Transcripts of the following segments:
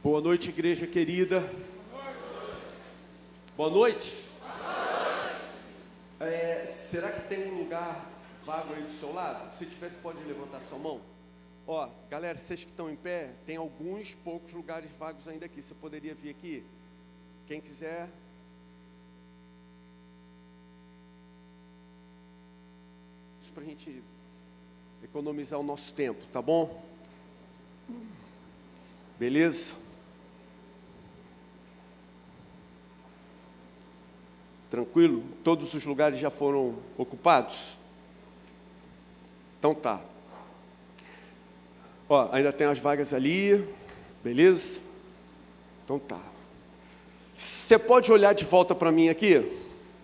Boa noite, igreja querida. Boa noite. Será que tem um lugar vago aí do seu lado? Se tiver, você pode levantar sua mão. Ó, galera, vocês que estão em pé, tem alguns poucos lugares vagos ainda aqui. Você poderia vir aqui? Quem quiser. Isso para a gente economizar o nosso tempo, tá bom? Beleza? Tranquilo? Todos os lugares já foram ocupados? Então tá. Ó, ainda tem as vagas ali, beleza? Então tá. Você pode olhar de volta para mim aqui?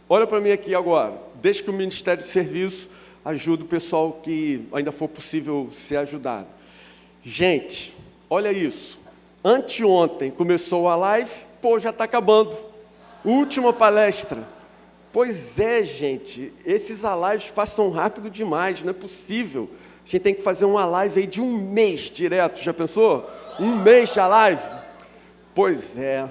Olha para mim aqui agora. Deixa que o Ministério de Serviço ajude o pessoal que ainda for possível ser ajudado. Gente, olha isso. Anteontem começou a live, já está acabando. Última palestra. Pois é, gente, esses lives passam rápido demais, não é possível. A gente tem que fazer uma live aí de um mês direto, já pensou? Um mês de live? Pois é.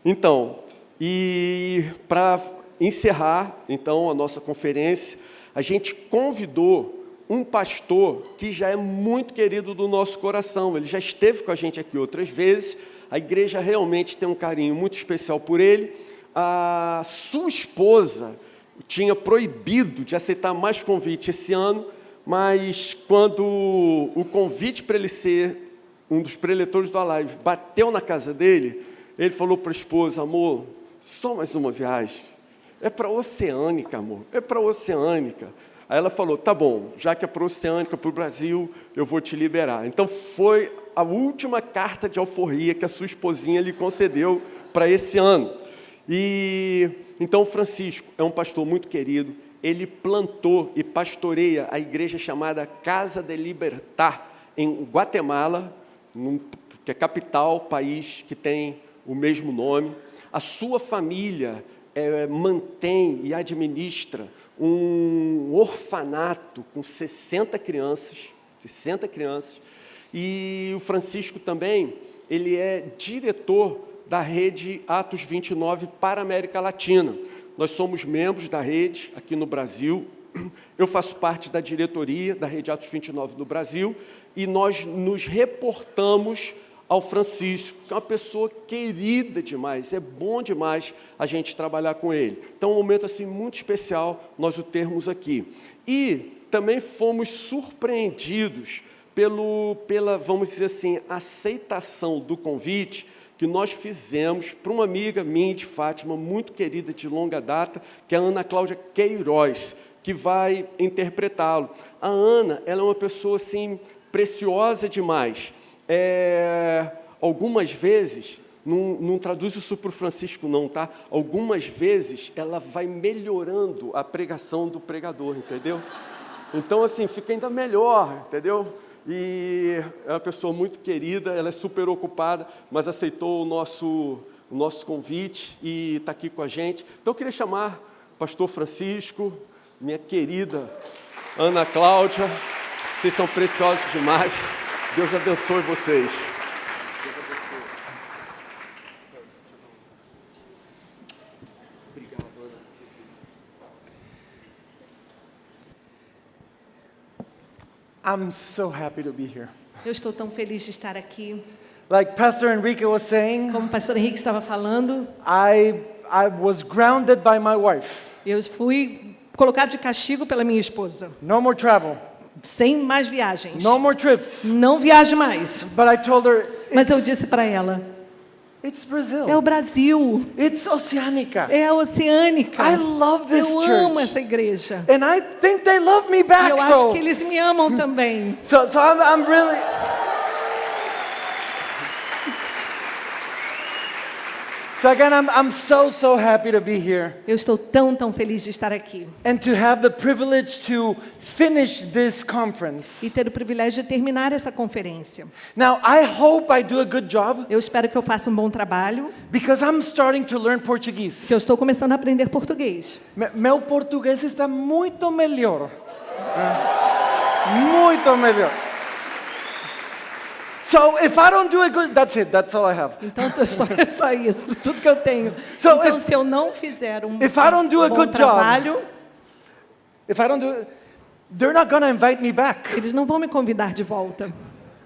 Então, e para encerrar, então, a nossa conferência, a gente convidou um pastor que já é muito querido do nosso coração. Ele já esteve com a gente aqui outras vezes. A igreja realmente tem um carinho muito especial por ele. A sua esposa tinha proibido de aceitar mais convite esse ano, mas quando o convite para ele ser um dos preletores da live bateu na casa dele, ele falou para a esposa: amor, só mais uma viagem. É para a Oceânica, amor, é para a Oceânica. Aí ela falou: tá bom, já que é para a Oceânica, para o Brasil, eu vou te liberar. Então foi a última carta de alforria que a sua esposinha lhe concedeu para esse ano. E então Francisco é um pastor muito querido. Ele plantou e pastoreia a igreja chamada Casa de Libertar em Guatemala, que é capital, país que tem o mesmo nome. A sua família mantém e administra um orfanato com 60 crianças, e o Francisco também, ele é diretor da rede Atos 29 para a América Latina. Nós somos membros da rede aqui no Brasil. Eu faço parte da diretoria da rede Atos 29 no Brasil, e nós nos reportamos ao Francisco, que é uma pessoa querida demais, é bom demais a gente trabalhar com ele. Então, é um momento assim, muito especial nós o termos aqui. E também fomos surpreendidos pela, vamos dizer assim, aceitação do convite que nós fizemos para uma amiga minha de Fátima, muito querida de longa data, que é a Ana Cláudia Queiroz, que vai interpretá-lo. A Ana, ela é uma pessoa assim, preciosa demais. Algumas vezes, não traduz isso para o Francisco não, tá? Algumas vezes ela vai melhorando a pregação do pregador, entendeu? Então assim, fica ainda melhor, entendeu? E é uma pessoa muito querida, ela é super ocupada, mas aceitou o nosso convite e está aqui com a gente. Então eu queria chamar o pastor Francisco, minha querida Ana Cláudia, vocês são preciosos demais. Deus abençoe vocês. Obrigado, Ana. I'm so happy to be here. Eu estou tão feliz de estar aqui. Like Pastor Enrique was saying, Como o pastor Henrique estava falando, I was grounded by my wife. eu fui colocado de castigo pela minha esposa. No more travel. Sem mais viagens. No more trips. Não viaje mais. But I told her, Mas eu disse para ela, it's Brazil. é o Brasil. It's Oceanica. É a Oceânica. I love this Eu church. amo essa igreja. And I think they love me E back. eu acho que eles me amam também. So I'm really... So again, I'm so happy to be here. Eu estou tão feliz de estar aqui. And to have the privilege to finish this conference. E ter o privilégio de terminar essa conferência. Now, I hope I do a good job. Eu espero que eu faça um bom trabalho. Because I'm starting to learn Portuguese. Que eu estou começando a aprender português. Meu português está muito melhor. Muito melhor. So if I don't do a good, that's it. That's all I have. Então, é só isso, tudo que eu tenho. So Então, if- se eu não fizer um if I don't do a bom good job, trabalho, If I don't do it, they're not going to invite me back. eles não vão me convidar de volta.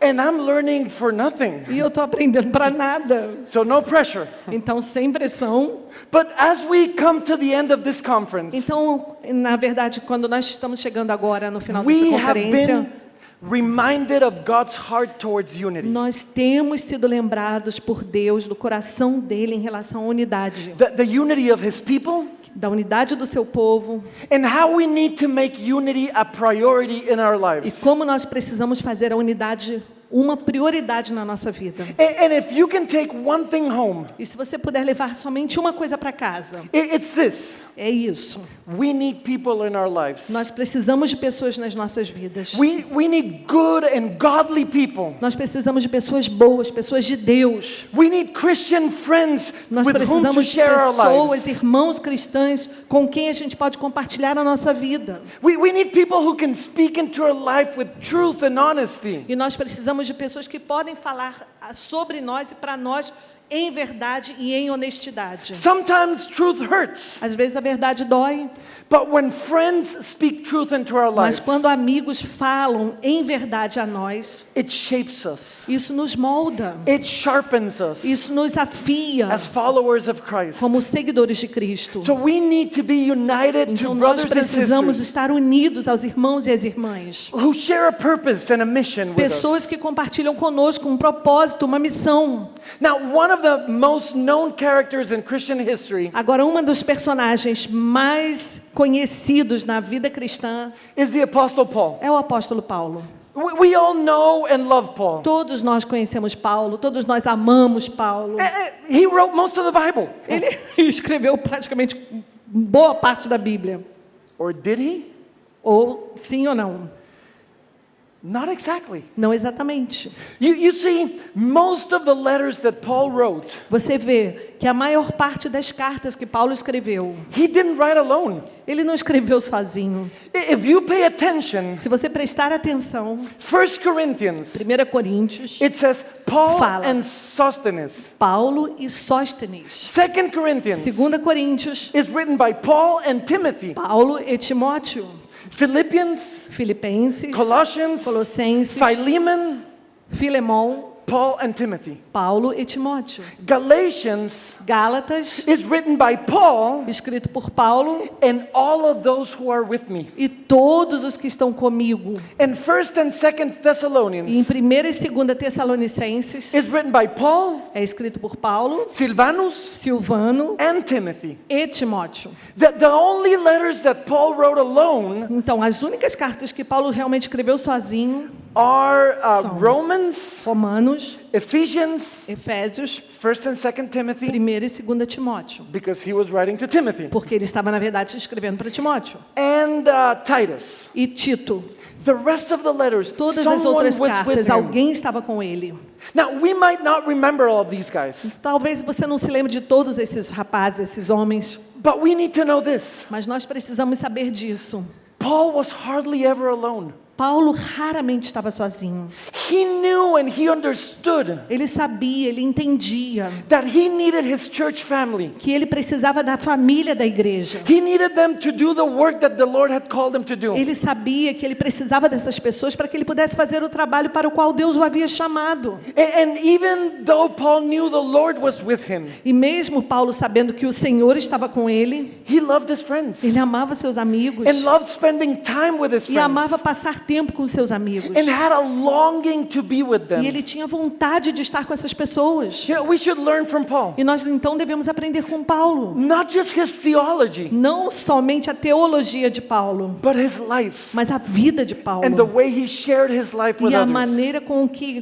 And I'm learning for nothing. E eu estou aprendendo para nada. So no pressure. Então, sem pressão. But as we come to the end of this conference, Então, na verdade, quando nós estamos chegando agora no final dessa we have conferência, been reminded of God's heart towards unity. nós temos sido lembrados por Deus do coração dele em relação à unidade, The unity of His people, da unidade do seu povo and how we need to make unity a priority in our e lives. como nós precisamos fazer a unidade uma prioridade na nossa vida. And if you can take one thing home, E se você puder levar somente uma coisa para casa, it's this. é isso. We need people in our lives. Nós precisamos de pessoas nas nossas vidas. We need good and godly people. Nós precisamos de pessoas boas, pessoas de Deus. We need Christian friends Nós with whom to precisamos de share our pessoas, lives. irmãos cristãos, com quem a gente pode compartilhar a nossa vida. We need people who can speak into our life with truth and honesty. E nós precisamos de pessoas que podem falar sobre nós e para nós em verdade e em honestidade. Sometimes truth hurts, Às vezes a verdade dói, but when friends speak truth into our mas lives, quando amigos falam em verdade a nós, it shapes us. isso nos molda, It sharpens us isso nos afia as followers of Christ. como seguidores de Cristo. So we need to be united Então to nós brothers and precisamos sisters estar unidos aos irmãos e às irmãs. who share a purpose and a mission with us. Pessoas que compartilham conosco um propósito, uma missão. Now, one of the most known characters in Christian history Agora, um dos personagens mais conhecidos na vida cristã is the Apostle Paul. é o apóstolo Paulo. We all know and love Paul. Todos nós conhecemos Paulo, todos nós amamos Paulo. He wrote most of the Bible. Ele escreveu praticamente boa parte da Bíblia. Or did he? Ou sim ou não? Not exactly. Não exatamente. You see, most of the letters that Paul wrote, Você vê que a maior parte das cartas que Paulo escreveu, he didn't write alone. ele não escreveu sozinho. If you pay attention, Se você prestar atenção, 1 Corinthians, 1 Coríntios, it says Paul Fala. and Sosthenes. Paulo e Sóstenes. 2 Corinthians 2 Coríntios, is written by Paul and Timothy. Paulo e Timóteo. Philippians, Filipenses, Colossians, Colossenses, Philemon, Filemão, Paul and Timothy. Paulo e Timóteo. Galatians Gálatas, is written by Paul escrito por Paulo and all of those who are with me. e todos os que estão comigo. And 1st and 2nd E em Thessalonians 1 e 2 Tessalonicenses is written by Paul, é escrito por Paulo, Silvanus, Silvano and Timothy. e Timóteo. The only letters that Paul wrote alone Então, as únicas cartas que Paulo realmente escreveu sozinho, are São. Romans, Romanos, Ephesians, Efésios, 1st and 2nd Timothy, 1 e 2 Timóteo. because he was writing to Timothy, Porque ele estava, na verdade, escrevendo para Timóteo. and Titus. E Tito. The rest of the letters, Todas as someone outras was with cartas, him. alguém estava com ele. Now, we might not remember all of these guys, Talvez você não se lembre de todos esses rapazes, esses homens, but we need to know this. mas nós precisamos saber disso. Paul was hardly ever alone. Paulo raramente estava sozinho. He knew and he understood Ele sabia, ele entendia that he needed his church family. que ele precisava da família da igreja. He needed them to do the work that the Lord had called him to do. Ele sabia que ele precisava dessas pessoas para que ele pudesse fazer o trabalho para o qual Deus o havia chamado. And even though Paul knew the Lord was with him, E mesmo Paulo sabendo que o Senhor estava com ele, he loved his friends ele amava seus amigos and loved spending time with his e amava friends passar tempo com seus amigos. and had a longing to be with E them. ele tinha vontade de estar com essas pessoas. You know, we should learn from Paul. E nós então devemos aprender com Paulo. Not just his theology, Não somente a teologia de Paulo, but his life mas a vida de Paulo. and the way he shared his life with E a others. maneira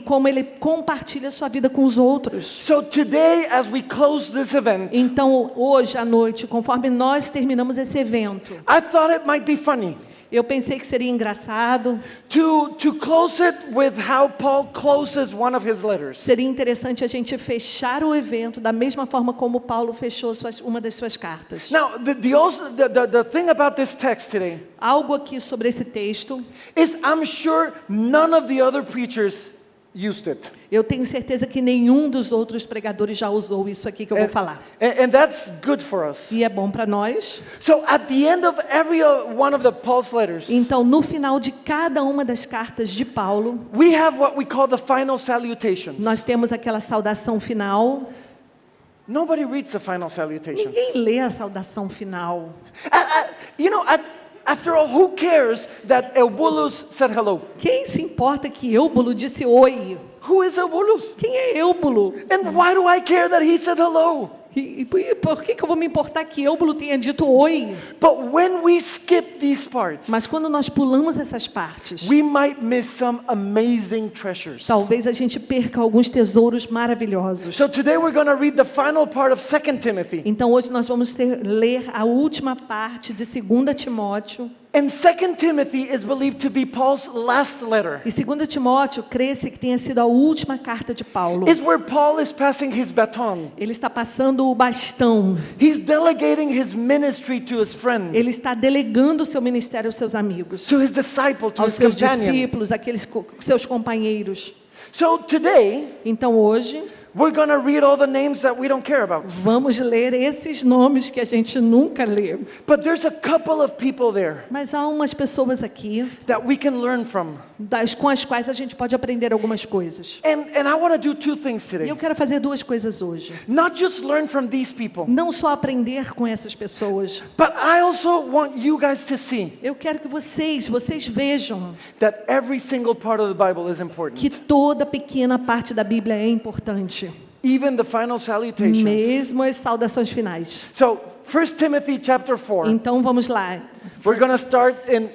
como ele compartilha a sua vida com os outros. So today, as we close this event, Então, hoje à noite, conforme nós terminamos esse evento, I thought it might be funny eu pensei que seria engraçado, to close it with how Paul closes one of his letters. seria interessante a gente fechar o evento da mesma forma como Paulo fechou uma das suas cartas. Now, the thing about this text today Algo aqui sobre esse texto is I'm sure none of the other preachers used it. Eu tenho certeza que nenhum dos outros pregadores já usou isso aqui que eu vou falar. And that's good for us. E é bom para nós. So at the end of every one of the Paul's letters, Então, no final de cada uma das cartas de Paulo, we have what we call the final salutations. nós temos aquela saudação final. Nobody reads the final salutations. Ninguém lê a saudação final. After all, who cares that Eubulus said hello? Quem se importa que Eubulo disse oi? Who is Eubulus? Quem é Eubulo? And why do I care that he said hello? E por que eu vou me importar que Eubulo tenha dito oi? But when we skip these parts, Mas quando nós pulamos essas partes, we might miss some amazing treasures. talvez a gente perca alguns tesouros maravilhosos. So today we're going to read the final part of 2 Timothy. Então hoje nós vamos ler a última parte de 2 Timóteo. And 2 Timothy is believed to be Paul's last letter. E 2 Timóteo crê-se que tenha sido a última carta de Paulo. It's where Paul is passing his baton. Ele está passando o bastão. He's delegating his ministry to his friends, Ele está delegando o seu ministério aos seus amigos, to his disciple, to aos his seus companion. discípulos, aqueles seus companheiros. So today, Então hoje we're going to read all the names that we don't care about. vamos ler esses nomes que a gente nunca lê. But there's a couple of people there Mas há umas pessoas aqui that we can learn from. com as quais a gente pode aprender algumas coisas. And I want to do two things E today. eu quero fazer duas coisas hoje. Not just learn from these people, Não só aprender com essas pessoas. but I also want you guys to see Eu quero que vocês vejam that every single part of the Bible is important. que toda pequena parte da Bíblia é importante. Even the final salutations. Mesmo as saudações finais. So, 1 Timothy chapter 4. Então vamos lá. We're going to start in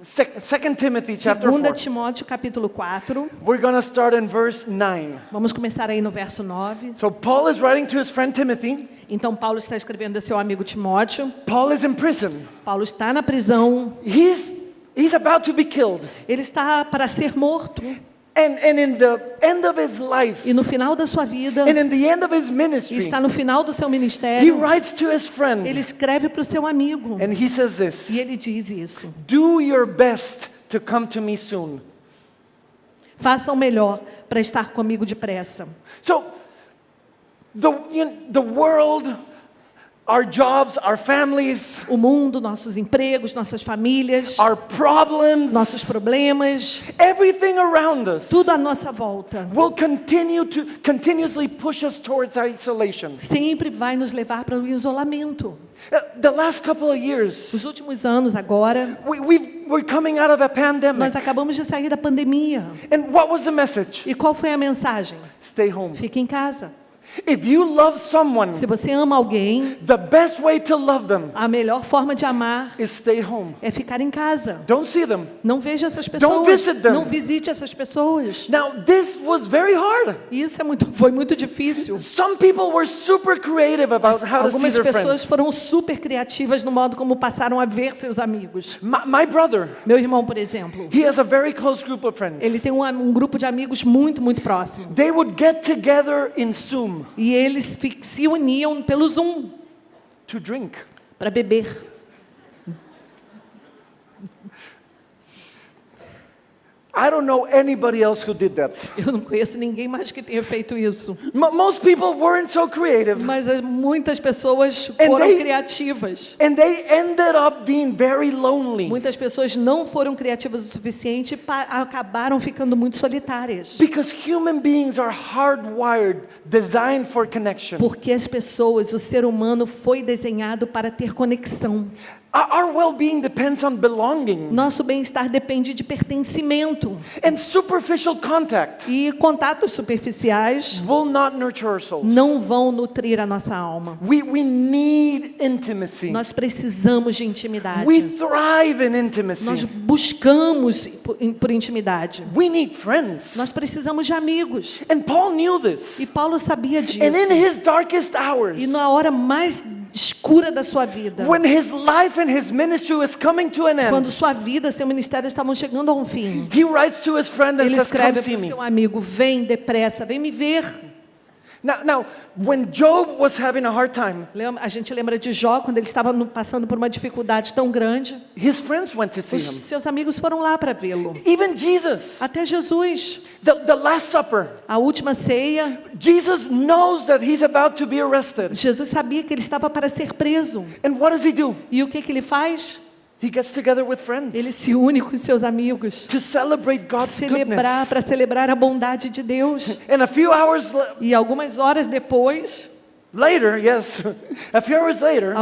2 Timothy chapter 2 4. Timóteo capítulo 4. We're going to start in verse 9. Vamos começar aí no verso 9. So Paul is writing to his friend Timothy. Então Paulo está escrevendo a seu amigo Timóteo. Paul is in prison. Paulo está na prisão. He's about to be killed. Ele está para ser morto. And in the end of his life, E no final da sua vida, and in the end of his e ministry, está no final do seu he ministério, writes to his friend. ele escreve para o seu amigo. And he says this: E ele diz isso. do your best to come to me soon. Faça o melhor para estar comigo depressa. So, the world, our jobs, our families, O mundo, nossos empregos, nossas famílias, our problems, nossos problemas, everything around us tudo à nossa volta, will continuously push us towards isolation. sempre vai nos levar para o isolamento. The last couple of years, Os últimos anos agora, we're coming out of a pandemic. nós acabamos de sair da pandemia. And what was the message? E qual foi a mensagem? Stay home. Fique em casa. If you love someone, Se você ama alguém, the best way to love them a melhor forma de amar is stay home. é ficar em casa. Don't see them. Não veja essas Don't pessoas. visit them. Não visite essas pessoas. Now, this was very hard. E isso foi muito difícil. Some people were super creative about how to see Algumas their pessoas friends. foram super criativas no modo como passaram a ver seus amigos. My brother, Meu irmão, por exemplo, he has a very close group of friends. ele tem um grupo de amigos muito, muito próximo. They would get together in Zoom E eles se uniam pelo Zoom to drink. para beber. I don't know anybody else who did that. Eu não conheço ninguém mais que tenha feito isso. Most people weren't so creative, Mas muitas pessoas And foram they- criativas. and they ended up being very lonely Muitas pessoas não foram criativas o suficiente e acabaram ficando muito solitárias. because human beings are hardwired, designed for connection. Porque as pessoas, o ser humano foi desenhado para ter conexão. Our well-being depends on belonging Nosso bem-estar depende de pertencimento. and superficial contact E contatos superficiais will not nurture our souls. não vão nutrir a nossa alma. We need intimacy. Nós precisamos de intimidade. We thrive in Nós intimacy. buscamos por intimidade. We need friends. Nós precisamos de amigos. And Paul knew this. E Paulo sabia disso. And in his darkest hours, E na hora mais escura da sua vida, when his life and his ministry was coming to an quando end, sua vida e seu ministério estavam chegando a um fim, he writes to his friend and ele says, come escreve see para o me. seu amigo: vem depressa, vem me ver. Now, when Job was having a hard time, A gente lembra de Jó, quando ele estava passando por uma dificuldade tão grande. his friends went to see Os him. seus amigos foram lá para vê-lo. Even Jesus, Até Jesus, the Last Supper, a última ceia, Jesus knows that he's about to be arrested. Jesus sabia que ele estava para ser preso. And what does he do? E o que ele faz? He gets together with friends Ele se une com seus amigos. to celebrate God's goodness. Para celebrar a bondade de Deus. And a few hours E algumas horas depois, later, a few hours later,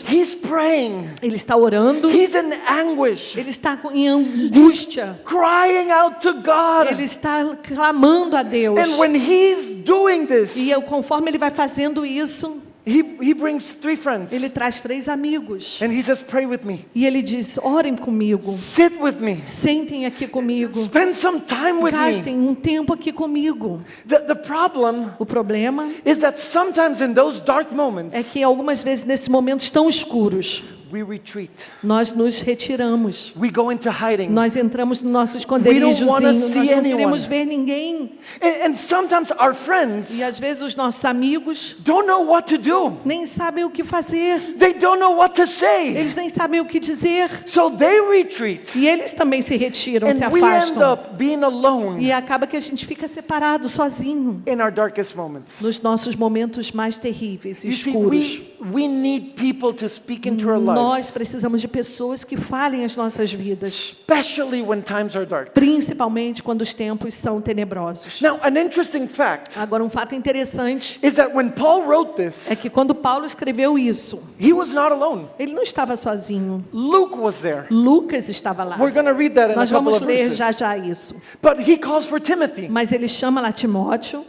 he's praying. ele está orando, He's in anguish, ele está em angústia, crying out to God. ele está clamando a Deus. And when he's doing this, Conforme ele vai fazendo isso, he brings 3 friends. ele traz 3 amigos. And he says, pray with me. E ele diz, orem comigo, Sit with me. sentem aqui comigo, Spend some time with me. gastem um tempo aqui comigo. The problem O problema is that sometimes in those dark moments, é que algumas vezes nesses momentos tão escuros, we retreat. nós nos retiramos. We go into hiding. Nós entramos no nosso We don't wanna esconderijozinho, see nós não anyone. queremos ver ninguém. And sometimes our friends E às vezes os nossos amigos don't know what to do. nem sabem o que fazer. They don't know what to say. Eles nem sabem o que dizer. So they retreat. E eles também se retiram, se And we end afastam. up being alone E acaba que a gente fica separado, sozinho, in our darkest moments. nos nossos momentos mais terríveis e You see, escuros. we need people to speak into our Nós lives, precisamos de pessoas que falem as nossas vidas, especially when times are dark. principalmente quando os tempos são tenebrosos. Now, an interesting fact Agora, um fato interessante is that when Paul wrote this, é que quando Paulo escreveu isso, he was not alone. ele não estava sozinho. Luke was there. Lucas estava lá. We're going to read that in a Nós couple vamos of ler verses. já isso. But he calls for Timothy. Mas ele chama lá Timóteo.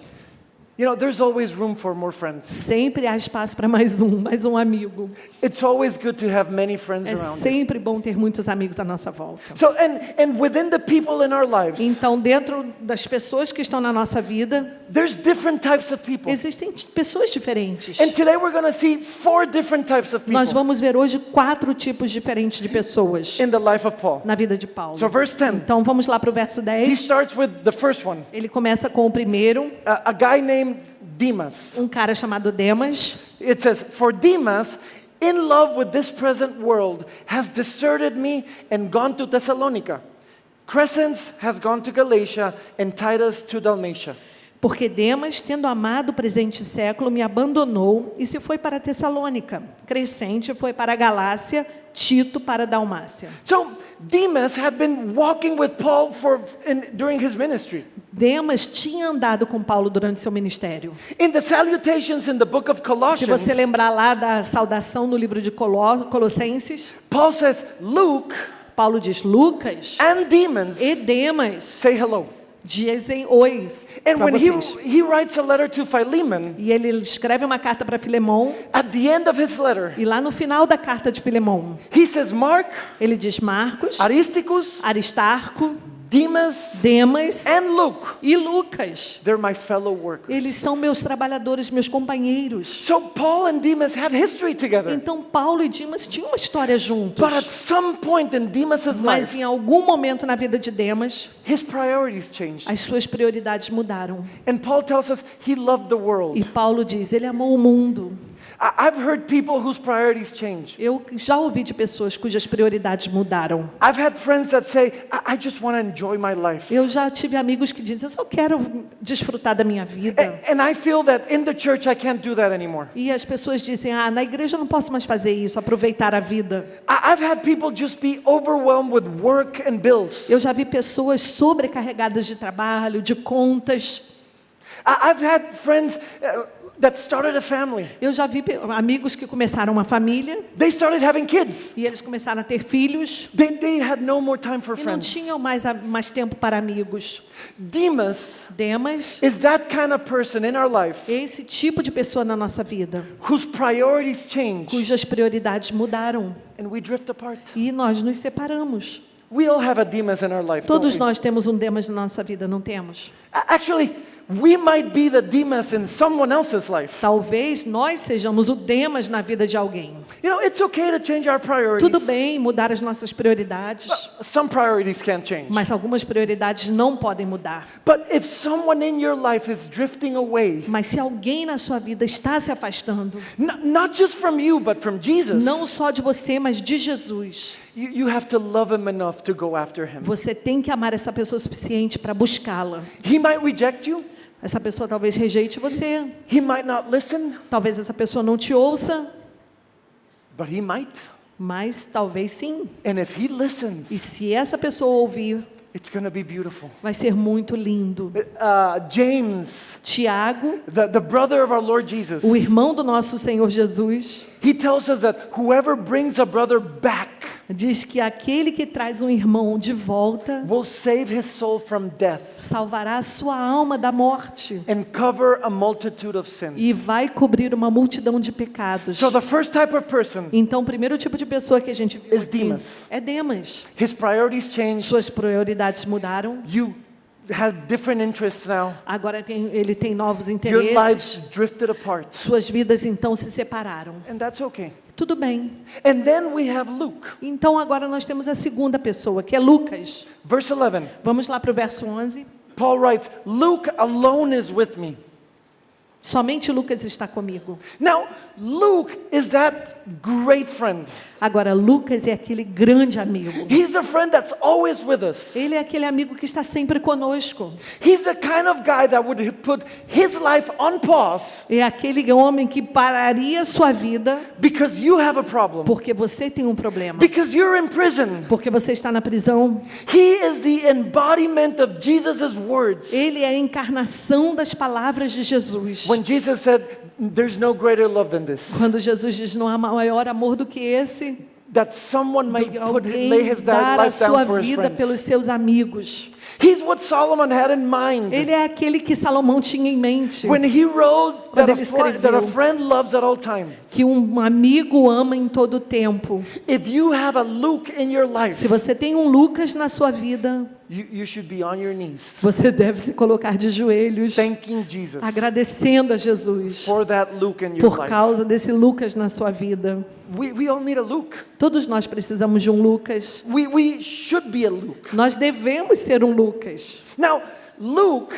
You know, there's always room for more friends. Sempre há espaço para mais um amigo. It's always good to have many friends É around us. sempre bom ter muitos amigos à nossa volta. So, and within the people in our lives, Então, dentro das pessoas que estão na nossa vida, there's different types of people. existem pessoas diferentes. And today we're going to see 4 different types of people Nós vamos ver hoje 4 tipos diferentes de pessoas in the life of Paul. na vida de Paulo. So verse 10, Então, vamos lá para o verso he 10. starts with the first one, Ele começa com o primeiro, a guy named Demas. um cara chamado Demas. It says, for Demas, in love with this present world, has deserted me and gone to Thessalonica. Crescens has gone to Galatia and Titus to Dalmatia. Porque Demas, tendo amado o presente século, me abandonou e se foi para Tessalônica. Crescente foi para a Galácia, Tito para a Dalmácia. So Demas had been walking with Paul during his ministry. Demas tinha andado com Paulo durante seu ministério. In the salutations in the book of Se Colossians, você lembrar lá da saudação no livro de Colossenses, Paul says, Luke Paulo diz, Lucas and Demas e Demas say hello. dizem oi And para when vocês. he writes a letter to Philemon, E ele escreve uma carta para Filemão, at the end of his letter, e lá no final da carta de Filemão, he says, Mark, ele diz Marcos, Aristarchus, Aristarco, Demas, Demas and Luke. e Lucas. They're my fellow workers. Eles são meus trabalhadores, meus companheiros. So Paul and Demas had history together. Então Paulo e Demas tinham uma história juntos. But at some point in Demas's Mas life, em algum momento na vida de Demas, his priorities changed. as suas prioridades mudaram. And Paul tells us he loved the world. E Paulo diz, ele amou o mundo. I've heard people whose priorities change. Eu já ouvi de pessoas cujas prioridades mudaram. I've had friends that say, I just want to enjoy my life. Eu já tive amigos que dizem, eu só quero desfrutar da minha vida. And I feel that in the church I can't do that anymore. E as pessoas dizem, na igreja eu não posso mais fazer isso, aproveitar a vida. I've had people just be overwhelmed with work and bills. Eu já vi pessoas sobrecarregadas de trabalho, de contas. I've had friends that started a family. Eu já vi amigos que começaram uma família They started having kids. e eles começaram a ter filhos They had no more time for e não friends. tinham mais tempo para amigos. Demas Demas, is that kind of person in our life esse tipo de pessoa na nossa vida, whose priorities change cujas prioridades mudaram and we drift apart. e nós nos separamos. We all have a Demas in our life. Todos Don't we? nós temos um Demas na nossa vida, não temos? Actually, we might be the Demas in someone else's life. Talvez nós sejamos o Demas na vida de alguém. You know, it's okay to change our priorities. Tudo bem mudar as nossas prioridades, Some priorities can't change. mas algumas prioridades não podem mudar. But if someone in your life is drifting away, Mas se alguém na sua vida está se afastando, not just from you, but from Jesus, não só de você, mas de Jesus, you have to love him enough to go after him. você tem que amar essa pessoa o suficiente para buscá-la. He might reject you. Essa pessoa talvez rejeite você, He might not listen, talvez essa pessoa não te ouça, but he might. mas talvez sim. And if he E listens, se essa pessoa ouvir, it's going to be beautiful. vai ser muito lindo. James, Tiago, the brother of our Lord Jesus, o irmão do nosso Senhor Jesus, he tells us that whoever brings a brother back diz que aquele que traz um irmão de volta will save his soul from death salvará a sua alma da morte and cover a multitude of sins. e vai cobrir uma multidão de pecados. So the first type of person, Então, o primeiro tipo de pessoa que a gente viu Is aqui Demas. é Demas. his priorities changed. Suas prioridades mudaram. You have different interests now. Agora ele tem novos Your interesses. lives drifted apart. Suas vidas então se separaram. And that's okay. Tudo bem. And then we have Luke. Então agora nós temos a segunda pessoa, que é Lucas. Verse 11. Vamos lá para o verso 11. Paul writes, Luke alone is with me. Somente Lucas está comigo. Now, Luke is that great friend. Agora, Lucas é aquele grande amigo. He's the friend that's always with us. Ele é aquele amigo que está sempre conosco. He's the kind of guy that would put his life on pause É aquele homem que pararia sua vida because you have a problem, porque você tem um problema. because you're in prison. Porque você está na prisão. He is the embodiment of Jesus' words. Ele é a encarnação das palavras de Jesus. When Jesus said, there's no greater love than this, Quando Jesus diz, não há maior amor do que esse, that someone do might que lay alguém his dar a life sua down for his vida pelos friends. seus amigos. He's what Solomon had in mind Ele é aquele que Salomão tinha em mente. when he wrote Quando that ele a escreveu. friend loves at all times. Que um amigo ama em todo tempo. If you have a Luke in your life, Se você tem um Lucas na sua vida, you should be on your knees, você deve se colocar de joelhos, thanking Jesus agradecendo a Jesus for that Luke in your por life. causa desse Lucas na sua vida. We all need a Luke. Todos nós precisamos de um Lucas. We should be a Luke. Nós devemos ser um Lucas. Now, Luke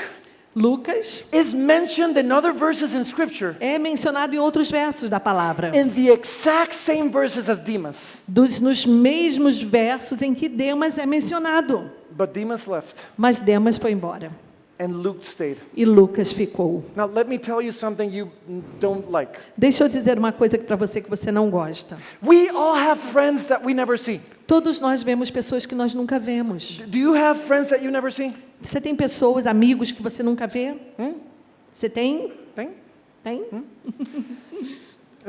Lucas is mentioned in other verses in Scripture é mencionado em outros versos da palavra, in the exact same verses as Demas. nos mesmos versos em que Demas é mencionado. But Demas left Mas Demas foi embora and Luke stayed. e Lucas ficou. Now, let me tell you something you don't like. Deixa eu dizer uma coisa para você que você não gosta. We all have friends that we never see. Todos nós vemos pessoas que nós nunca vemos. Do you have friends that you never see? Você tem pessoas, amigos que você nunca vê? Você tem? Think? Tem?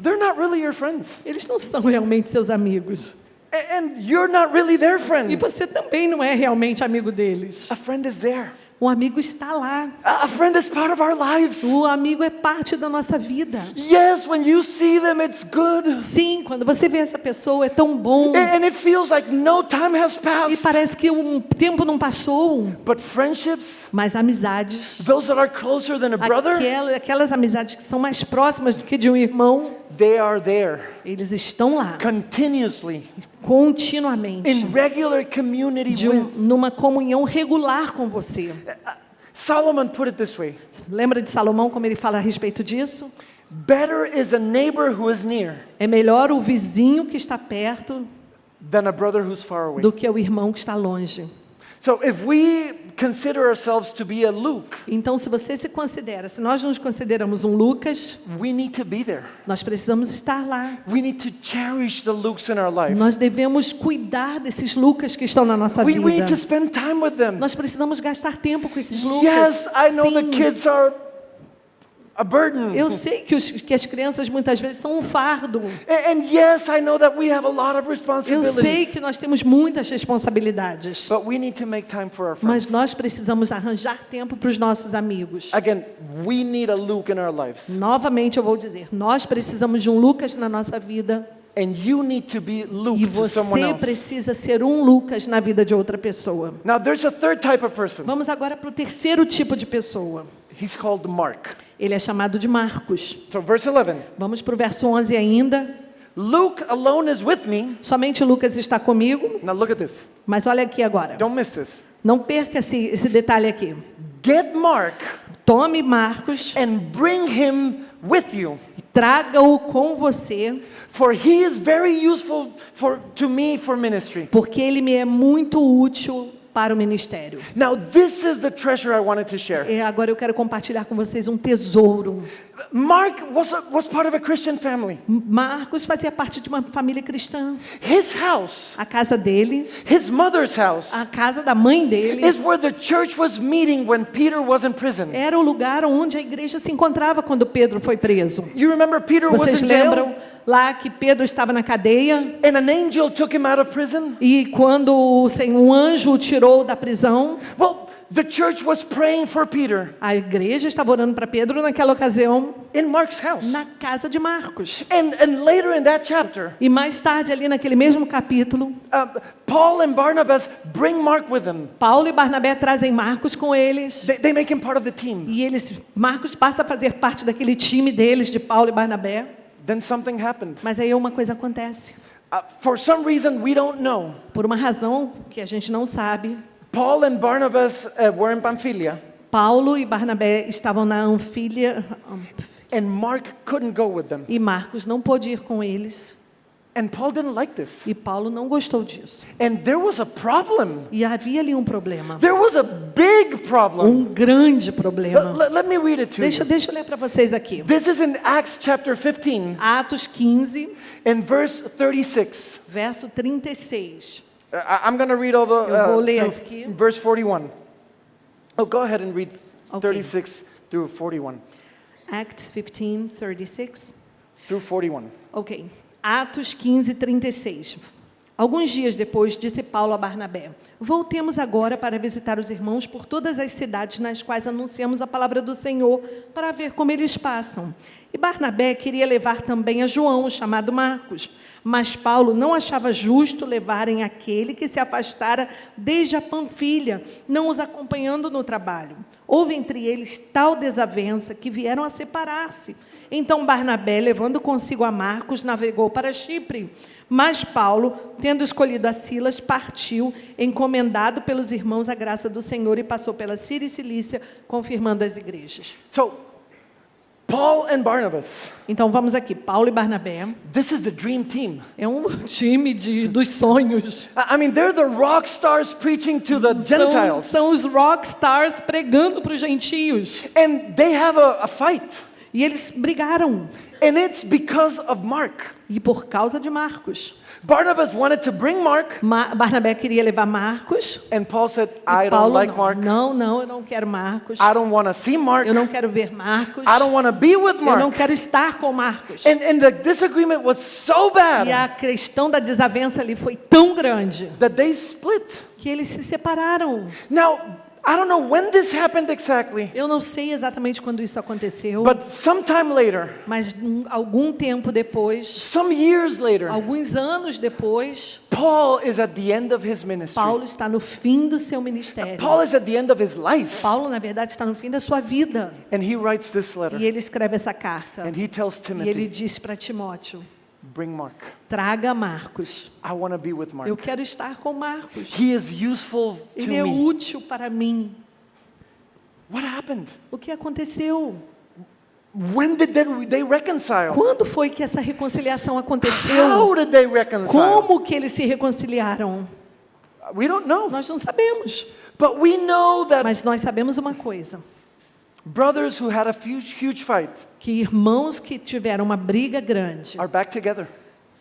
They're not really your friends. Eles não são realmente seus amigos. And you're not really their E friend. você também não é realmente amigo deles. A friend is there. Um amigo está lá. A friend is part of our lives. O amigo é parte da nossa vida. Yes, when you see them, it's good. Sim, quando você vê essa pessoa é tão bom. And it feels like no time has E passed. parece que um tempo não passou. But friendships, Mas amizades, those that are closer than a brother, aquelas amizades que são mais próximas do que de um irmão, they are there eles estão lá, continuously continuamente, in regular community with. numa comunhão regular com você. Solomon put it this way: Lembra de Salomão como ele fala a respeito disso? better is a neighbor who is near É melhor o vizinho que está perto than a brother who's far away. do que o irmão que está longe. So if we consider ourselves to be a Luke, Então, se você se considera, se nós nos consideramos um Lucas, we need to be there. nós precisamos estar lá. We need to cherish the Lukes in our life. Nós devemos cuidar desses Lucas que estão na nossa We need to vida. spend time with them. Nós precisamos gastar tempo com esses Lucas. Yes, I know the Sim. kids are a burden. Eu sei que as crianças muitas vezes são um fardo. And yes, I know that we have a lot of Eu responsibilities. sei que nós temos muitas responsabilidades. But we need to make time for our Mas friends. nós precisamos arranjar tempo para os nossos amigos. Again, we need a Luke in our lives. Novamente eu vou dizer, nós precisamos de um Lucas na nossa vida. And you need to be Luke E to someone você else. precisa ser um Lucas na vida de outra pessoa. Now, there's a third type of person. Vamos agora para o terceiro tipo de pessoa. he's called Mark. Ele é chamado de Marcos. So verse 11. Vamos para o verso 11 ainda. Luke alone is with me. Somente Lucas está comigo, Now look at this. mas olha aqui agora. Don't miss this. Não perca esse detalhe aqui. Get Mark Tome Marcos, and bring him with you. traga-o com você, For he is very useful to me for ministry. porque ele me é muito útil para o ministério. Now this is the treasure I wanted to share. E agora eu quero compartilhar com vocês um tesouro. Mark was part of a Christian family. Marcos fazia parte de uma família cristã. His house, A casa dele, his mother's house, a casa da mãe dele, is where the church was meeting when Peter was in prison. era o lugar onde a igreja se encontrava quando Pedro foi preso. You remember Peter was Vocês in jail? lembram lá que Pedro estava na cadeia And an angel took him out of prison? e quando um anjo o tirou da prisão, Well, the church was praying for Peter a igreja estava orando para Pedro naquela ocasião in Mark's house. na casa de Marcos. And later in that chapter, E mais tarde ali naquele mesmo capítulo, Paul and Barnabas bring Mark with them. Paulo e Barnabé trazem Marcos com eles. They make him part of the team. E Marcos passa a fazer parte daquele time deles, de Paulo e Barnabé. Then something happened. Mas aí uma coisa acontece. For some reason we don't know, Por uma razão que a gente não sabe, Paul and Barnabas were in Pamphylia, Paulo e Barnabé estavam na Anfília and Mark couldn't go with them. e Marcos não pôde ir com eles. And Paul didn't like this. E Paulo não gostou disso. And there was a problem. E havia ali um problema. There was a big problem. Um grande problema. Let me read it to you. Deixa eu ler para vocês aqui. This is in Acts chapter 15 Atos 15, in verse 36. verso 36. I'm going to read all the Eu vou ler through aqui. verse 41. Oh, go ahead and read Okay. 36 through 41. Acts 15, 36. Through 41. Ok. Atos 15, 36. Alguns dias depois, disse Paulo a Barnabé: voltemos agora para visitar os irmãos por todas as cidades nas quais anunciamos a palavra do Senhor, para ver como eles passam. E Barnabé queria levar também a João, chamado Marcos. Mas Paulo não achava justo levarem aquele que se afastara desde a Panfilha, não os acompanhando no trabalho. Houve entre eles tal desavença que vieram a separar-se. Então Barnabé, levando consigo a Marcos, navegou para Chipre. Mas Paulo, tendo escolhido a Silas, partiu, encomendado pelos irmãos à graça do Senhor, e passou pela Síria e Cilícia, confirmando as igrejas. So, Paul and Barnabas, Então vamos aqui, Paulo e Barnabé. this is the dream team. É um time dos sonhos. I mean, they're the rock stars preaching to the Gentiles. São os rock stars pregando para os gentios. And they have a fight. E eles brigaram. And it's because of Mark. E por causa de Marcos. Barnabas wanted to bring Mark, Barnabé queria levar Marcos. and Paul said, E I don't Paulo like não. Mark. Não, eu não quero Marcos. I don't want to see Mark. Eu não quero ver Marcos. I don't want to be with Eu não Mark. quero estar com Marcos. And the disagreement was so E a bad questão da desavença ali foi tão grande that they split. que eles se separaram. Now, I don't know when this happened exactly, Eu não sei exatamente quando isso aconteceu, but sometime later, mas algum tempo depois, some years later, alguns anos depois, Paul is at the end of his ministry. Paulo está no fim do seu ministério. Paul is at the end of his life. Paulo, na verdade, está no fim da sua vida. And he writes this letter. E ele escreve essa carta. And he tells E ele Timothy, diz para Timóteo: bring Mark. traga Marcos. I want to be with Mark. Eu quero estar com Marcos. He is useful to Ele é me. útil para mim. What happened? O que aconteceu? When did they reconcile? Quando foi que essa reconciliação How aconteceu? did they reconcile? Como que eles se reconciliaram? We don't know. Nós não sabemos. But we know that Mas nós sabemos uma coisa: brothers who had a huge fight que irmãos que tiveram uma briga grande are back together,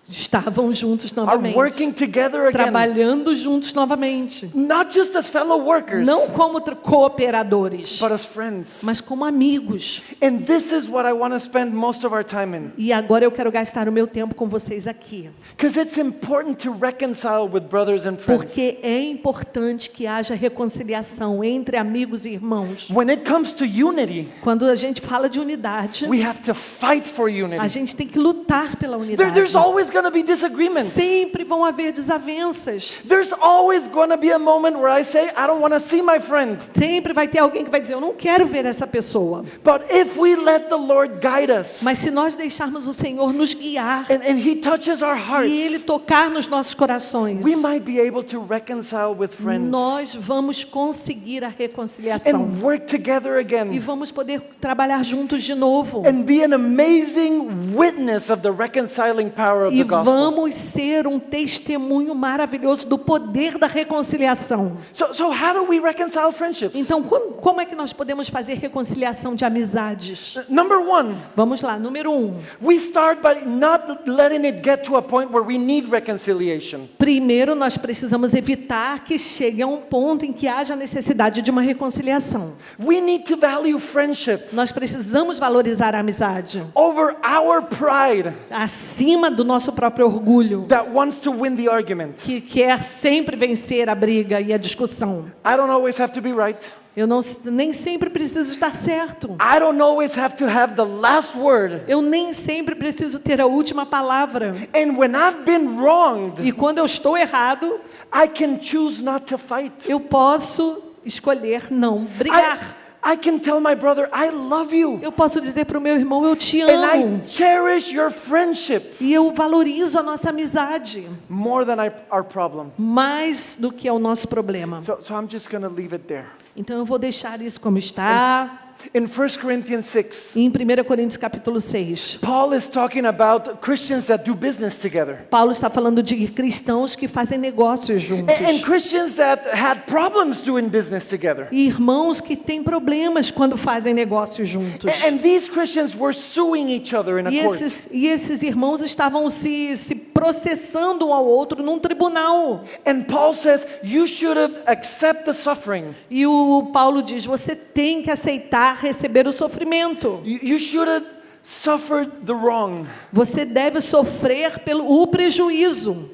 estavam juntos are novamente, working together again. trabalhando juntos novamente. Not just as fellow workers, Não como cooperadores, but as friends. mas como amigos. And this is what I want to spend most of our time in. E agora eu quero gastar o meu tempo com vocês aqui, Because it's important to reconcile with brothers and friends. porque é importante que haja reconciliação entre amigos e irmãos. When it comes to unity, Quando a gente fala de unidade, we have to fight for a unity. gente tem que lutar pela unidade. There's always going to be disagreements. Sempre vão haver desavenças. There's always going to be a moment where I say, I don't want to see my friend. Sempre vai ter alguém que vai dizer, eu não quero ver essa pessoa. But if we let the Lord guide us, Mas se nós deixarmos o Senhor nos guiar and He touches our hearts, e Ele tocar nos nossos corações, we might be able to reconcile with friends nós vamos conseguir a reconciliação. and work together E again vamos poder trabalhar juntos de novo. and be an amazing witness of the reconciling power of E the gospel. vamos ser um testemunho maravilhoso do poder da reconciliação. So how do we reconcile friendships? Então, como é que nós podemos fazer reconciliação de amizades? Number one, Vamos lá, número 1. we start by not letting it get to a point where we need reconciliation. Primeiro, nós precisamos evitar que chegue a um ponto em que haja necessidade de uma reconciliação. We need to value friendship Nós precisamos valorizar a amizade over our pride acima do nosso próprio orgulho, that wants to win the argument. que quer sempre vencer a briga e a discussão. I don't always have to be right. Eu nem sempre preciso estar certo. I don't always have to have the last word. Eu nem sempre preciso ter a última palavra. And when I've been wronged, E quando eu estou errado, I can choose not to fight. eu posso escolher não brigar. I can tell my brother, I love you. Eu posso dizer para o meu irmão, eu te And amo. I cherish your friendship E eu valorizo a nossa amizade more than our problem. mais do que é o nosso problema. So I'm just going to leave it there. Então eu vou deixar isso como está. In 1 Corinthians 6, Em 1 Coríntios capítulo 6, Paul is talking about Christians that do business together. Paulo está falando de cristãos que fazem negócios juntos. And Christians that had problems doing business together. E irmãos que têm problemas quando fazem negócios juntos. And these Christians were suing each other in a court. E esses irmãos estavam se processando um ao outro num tribunal. And Paul says, you should accept the suffering. E o Paulo diz, você tem que aceitar receber o sofrimento. You should have suffered the wrong Você deve sofrer o prejuízo,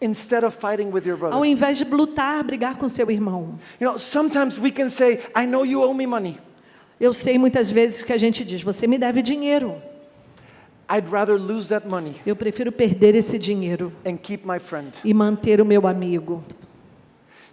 instead of fighting with your ao brother. invés de lutar, brigar com seu irmão. You know, sometimes we can say, I know you owe me money. Eu sei muitas vezes que a gente diz, você me deve dinheiro. I'd rather lose that money Eu prefiro perder esse dinheiro and keep my friend. e manter o meu amigo.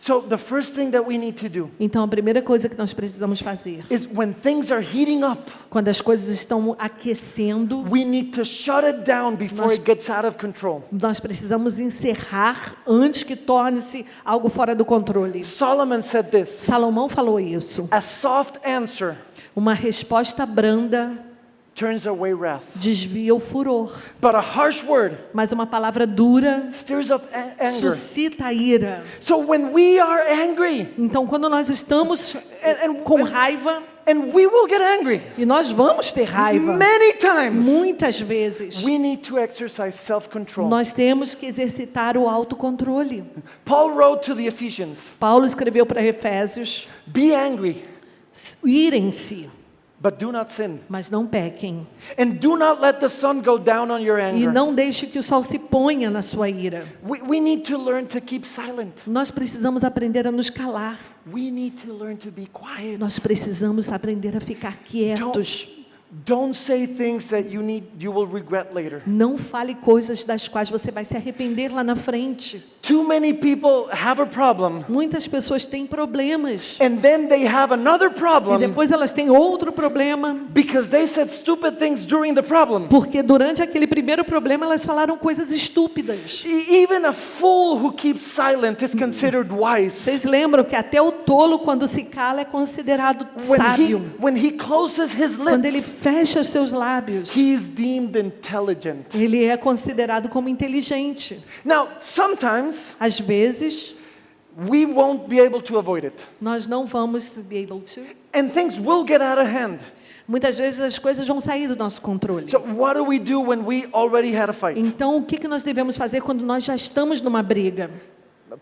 So the first thing that we need to do Então, a primeira coisa que nós precisamos fazer, is when things are heating up, quando as coisas estão aquecendo, we need to shut it down before it gets out of control. nós precisamos encerrar antes que torne-se algo fora do controle. Solomon said this, Salomão falou isso. a soft answer Uma resposta branda turns away wrath, desvia o furor, but a harsh word mas uma palavra dura stirs up anger. suscita a ira. So when we are angry, Então, quando nós estamos com raiva, and we will get angry e nós vamos ter raiva, many times, muitas vezes, we need to exercise self-control. nós temos que exercitar o autocontrole. Paul wrote to the Ephesians, Paulo escreveu para Efésios, be angry, irem-se, but do not sin. mas não pequem. And do not let the sun go down on your E anger. não deixe que o sol se ponha na sua ira. We need to learn to keep silent. Nós precisamos aprender a nos calar. We need to learn to be quiet. Nós precisamos aprender a ficar quietos. Don't say things that you will regret later. Não fale coisas das quais você vai se arrepender lá na frente. Too many people have a problem, Muitas pessoas têm problemas. and then they have another E problem depois elas têm outro problema. because they said stupid things during the problem. Porque durante aquele primeiro problema elas falaram coisas estúpidas. Even a fool who keeps silent is considered wise. Vocês lembram que até o tolo, quando se cala, é considerado sábio. When he closes his Quando ele lips, fecha os seus lábios, he is deemed intelligent. ele é considerado como inteligente. Now, sometimes Às vezes, we won't be able to avoid it, nós não vamos be able to. and things will get out of hand. Muitas vezes as coisas vão sair do nosso controle. So what do we do when we already had a fight? Então, o que nós devemos fazer quando nós já estamos numa briga?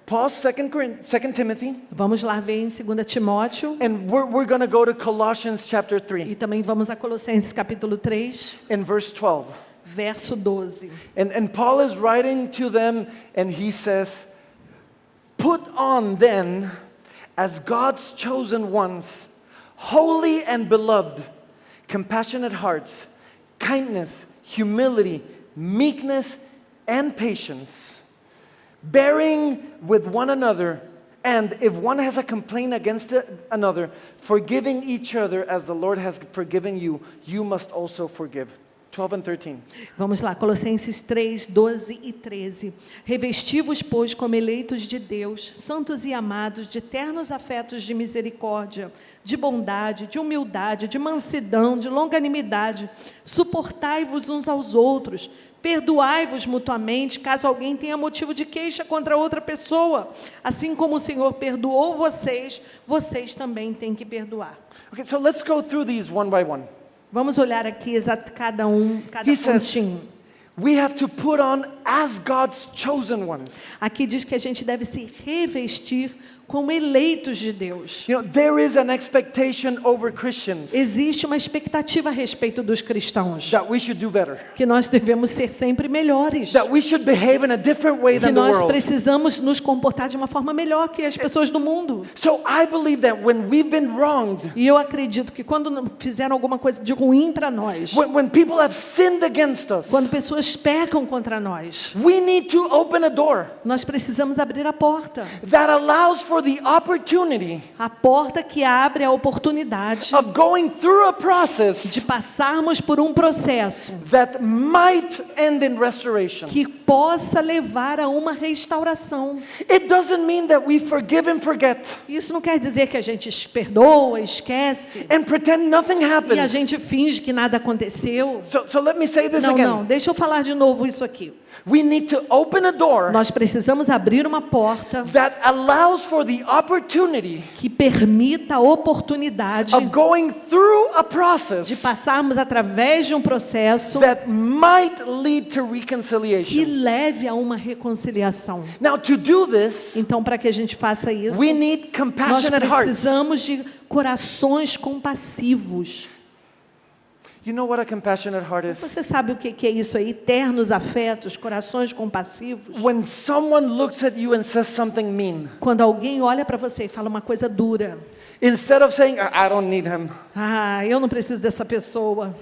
Pause 2 Timothy, Vamos lá ver em 2 Timóteo. and we're going to go to Colossians chapter 3, E também vamos a Colossenses capítulo 3, in verse 12. verso 12. And Paul is writing to them, and he says, put on then, as God's chosen ones, holy and beloved, compassionate hearts, kindness, humility, meekness, and patience, bearing with one another, and if one has a complaint against another, forgiving each other as the Lord has forgiven you, you must also forgive. 12 and 13. Vamos lá, Colossenses 3, 12 e 13. Revesti-vos, pois, como eleitos de Deus, santos e amados, de ternos afetos de misericórdia, de bondade, de humildade, de mansidão, de longanimidade. Suportai-vos uns aos outros, perdoai-vos mutuamente, caso alguém tenha motivo de queixa contra outra pessoa. Assim como o Senhor perdoou vocês, vocês também têm que perdoar. Okay, so let's go through these one by one. Vamos olhar aqui cada He says, pontinho. we have to put on as God's chosen ones. Aqui diz que a gente deve se revestir como eleitos de Deus. You know, there is an expectation over Christians Existe uma expectativa a respeito dos cristãos, that we should do better, que nós devemos ser sempre melhores, that we should behave in a different way que than the nós world. precisamos nos comportar de uma forma melhor que as pessoas do mundo. So I believe that when we've been wronged, E eu acredito que quando fizeram alguma coisa de ruim para nós, when people have sinned against us, quando pessoas pecam contra nós, we need to open a door nós precisamos abrir a porta. that allows for the opportunity A porta que abre a oportunidade of going through a process de passarmos por um processo that might end in restoration. que possa levar a uma restauração. It doesn't mean that we forgive and forget Isso não quer dizer que a gente perdoa, esquece and pretend nothing e a happened. gente finge que nada aconteceu. So let me say this Não, again. não, deixa eu falar de novo isso aqui. We need to open a door Nós precisamos abrir uma porta that allows for the opportunity que permita a oportunidade of going through a de process passarmos através de um processo that might lead to que reconciliation. leve a uma reconciliação. Now, to do this, Então, para que a gente faça isso, we need nós compassionate hearts. precisamos de corações compassivos. You know what a compassionate heart is? Você sabe o que é isso aí? Ternos afetos, corações compassivos. When someone looks at you and says something mean, Quando alguém olha para você e fala uma coisa dura. instead of saying, I don't need him, Ah, eu não preciso dessa pessoa.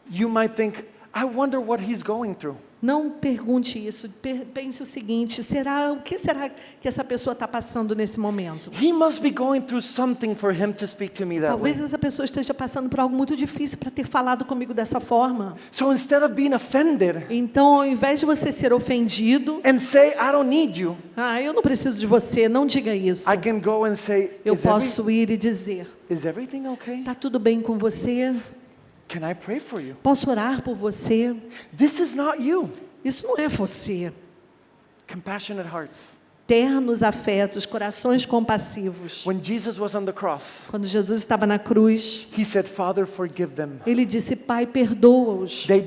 you might think, I wonder what he's going through. Não pergunte isso. Pense o seguinte: o que será que essa pessoa está passando nesse momento? He must be going through something for him to speak to me that Talvez way. essa pessoa esteja passando por algo muito difícil para ter falado comigo dessa forma. So instead of being offended Então, ao invés de você ser ofendido, and say, I don't need you, eu não preciso de você, não diga isso. I can go and say, Eu is posso ir e dizer: everything okay? está tudo bem com você? Can I pray for you? Posso orar por você? This is not you. Isso não é você. Compassionate hearts. Ternos afetos, corações compassivos. When Jesus was on the cross, Quando Jesus estava na cruz, he said, Father, forgive them. ele disse: Pai, perdoa-os. They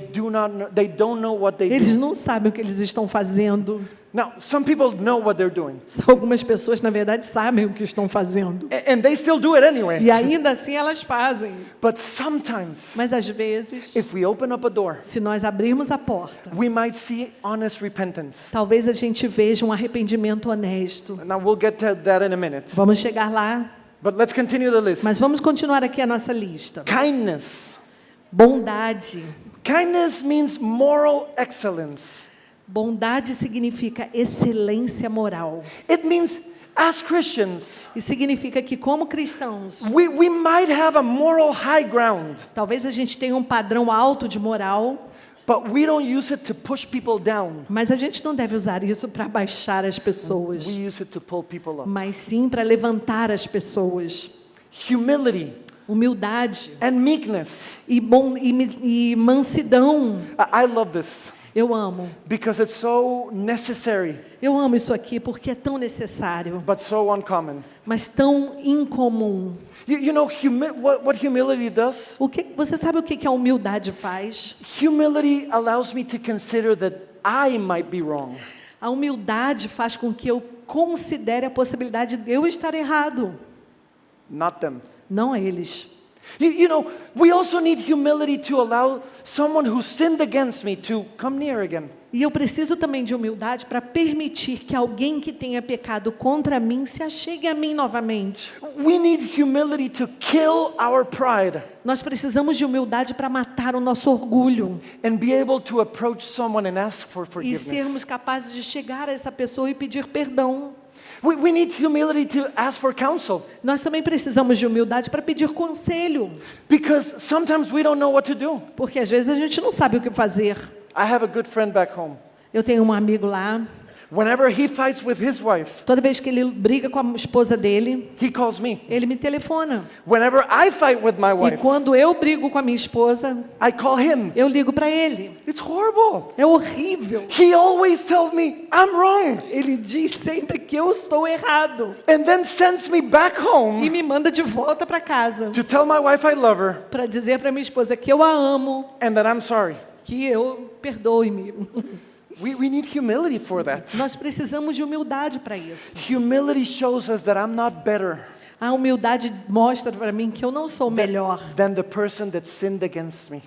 don't know what they Eles do. não sabem o que eles estão fazendo. Now, some people know what they're doing, Algumas pessoas, na verdade, sabem o que estão fazendo. and they still do it anyway. E ainda assim elas fazem. But sometimes, Mas às vezes, if we open up a door, se nós abrirmos a porta, we might see honest repentance. talvez a gente veja um arrependimento honesto. Now, we'll get to that in a minute. Vamos chegar lá, But let's continue the list. mas vamos continuar aqui a nossa lista. Kindness. Bondade. Kindness means moral excellence. Bondade significa excelência moral. It means, as Christians, E significa que, como cristãos, we might have a moral high ground, talvez a gente tenha um padrão alto de moral, but we don't use it to push people down. mas a gente não deve usar isso para baixar as pessoas, We use it to pull people up. mas sim para levantar as pessoas. Humility Humildade and meekness. e mansidão. I love this Eu amo. because it's so necessary, Eu amo isso aqui porque é tão necessário, but so uncommon. mas tão incomum. You know what humility does? Você sabe o que a humildade faz? Humility allows me to consider that I might be wrong. A humildade faz com que eu considere a possibilidade de eu estar errado, Not them. não eles. You know, we also need humility to allow someone who sinned against me to come near again. E eu preciso também de humildade para permitir que alguém que tenha pecado contra mim se achegue a mim novamente. We need humility to kill our pride Nós precisamos de humildade para matar o nosso orgulho and be able to approach someone and ask for e forgiveness. sermos capazes de chegar a essa pessoa e pedir perdão. We need humility to ask for counsel Nós também precisamos de humildade para pedir conselho, because sometimes we don't know what to do. porque às vezes a gente não sabe o que fazer. I have a good friend back home. Eu tenho um amigo lá, Whenever he fights with his wife, toda vez que ele briga com a esposa dele, he calls me. ele me telefona. Whenever I fight with my E wife, quando eu brigo com a minha esposa, I call him. eu ligo para ele. It's horrible. É horrível. He always tells me I'm wrong Ele diz sempre que eu estou errado and then sends me back e home me manda de volta para casa to tell my wife I love her para dizer para minha esposa que eu a amo, and that I'm sorry. que eu perdoe-me. We need humility for that. Nós precisamos de humildade para isso. Humility shows us that I'm not better A humildade mostra para mim que eu não sou melhor. than the person that sinned against me.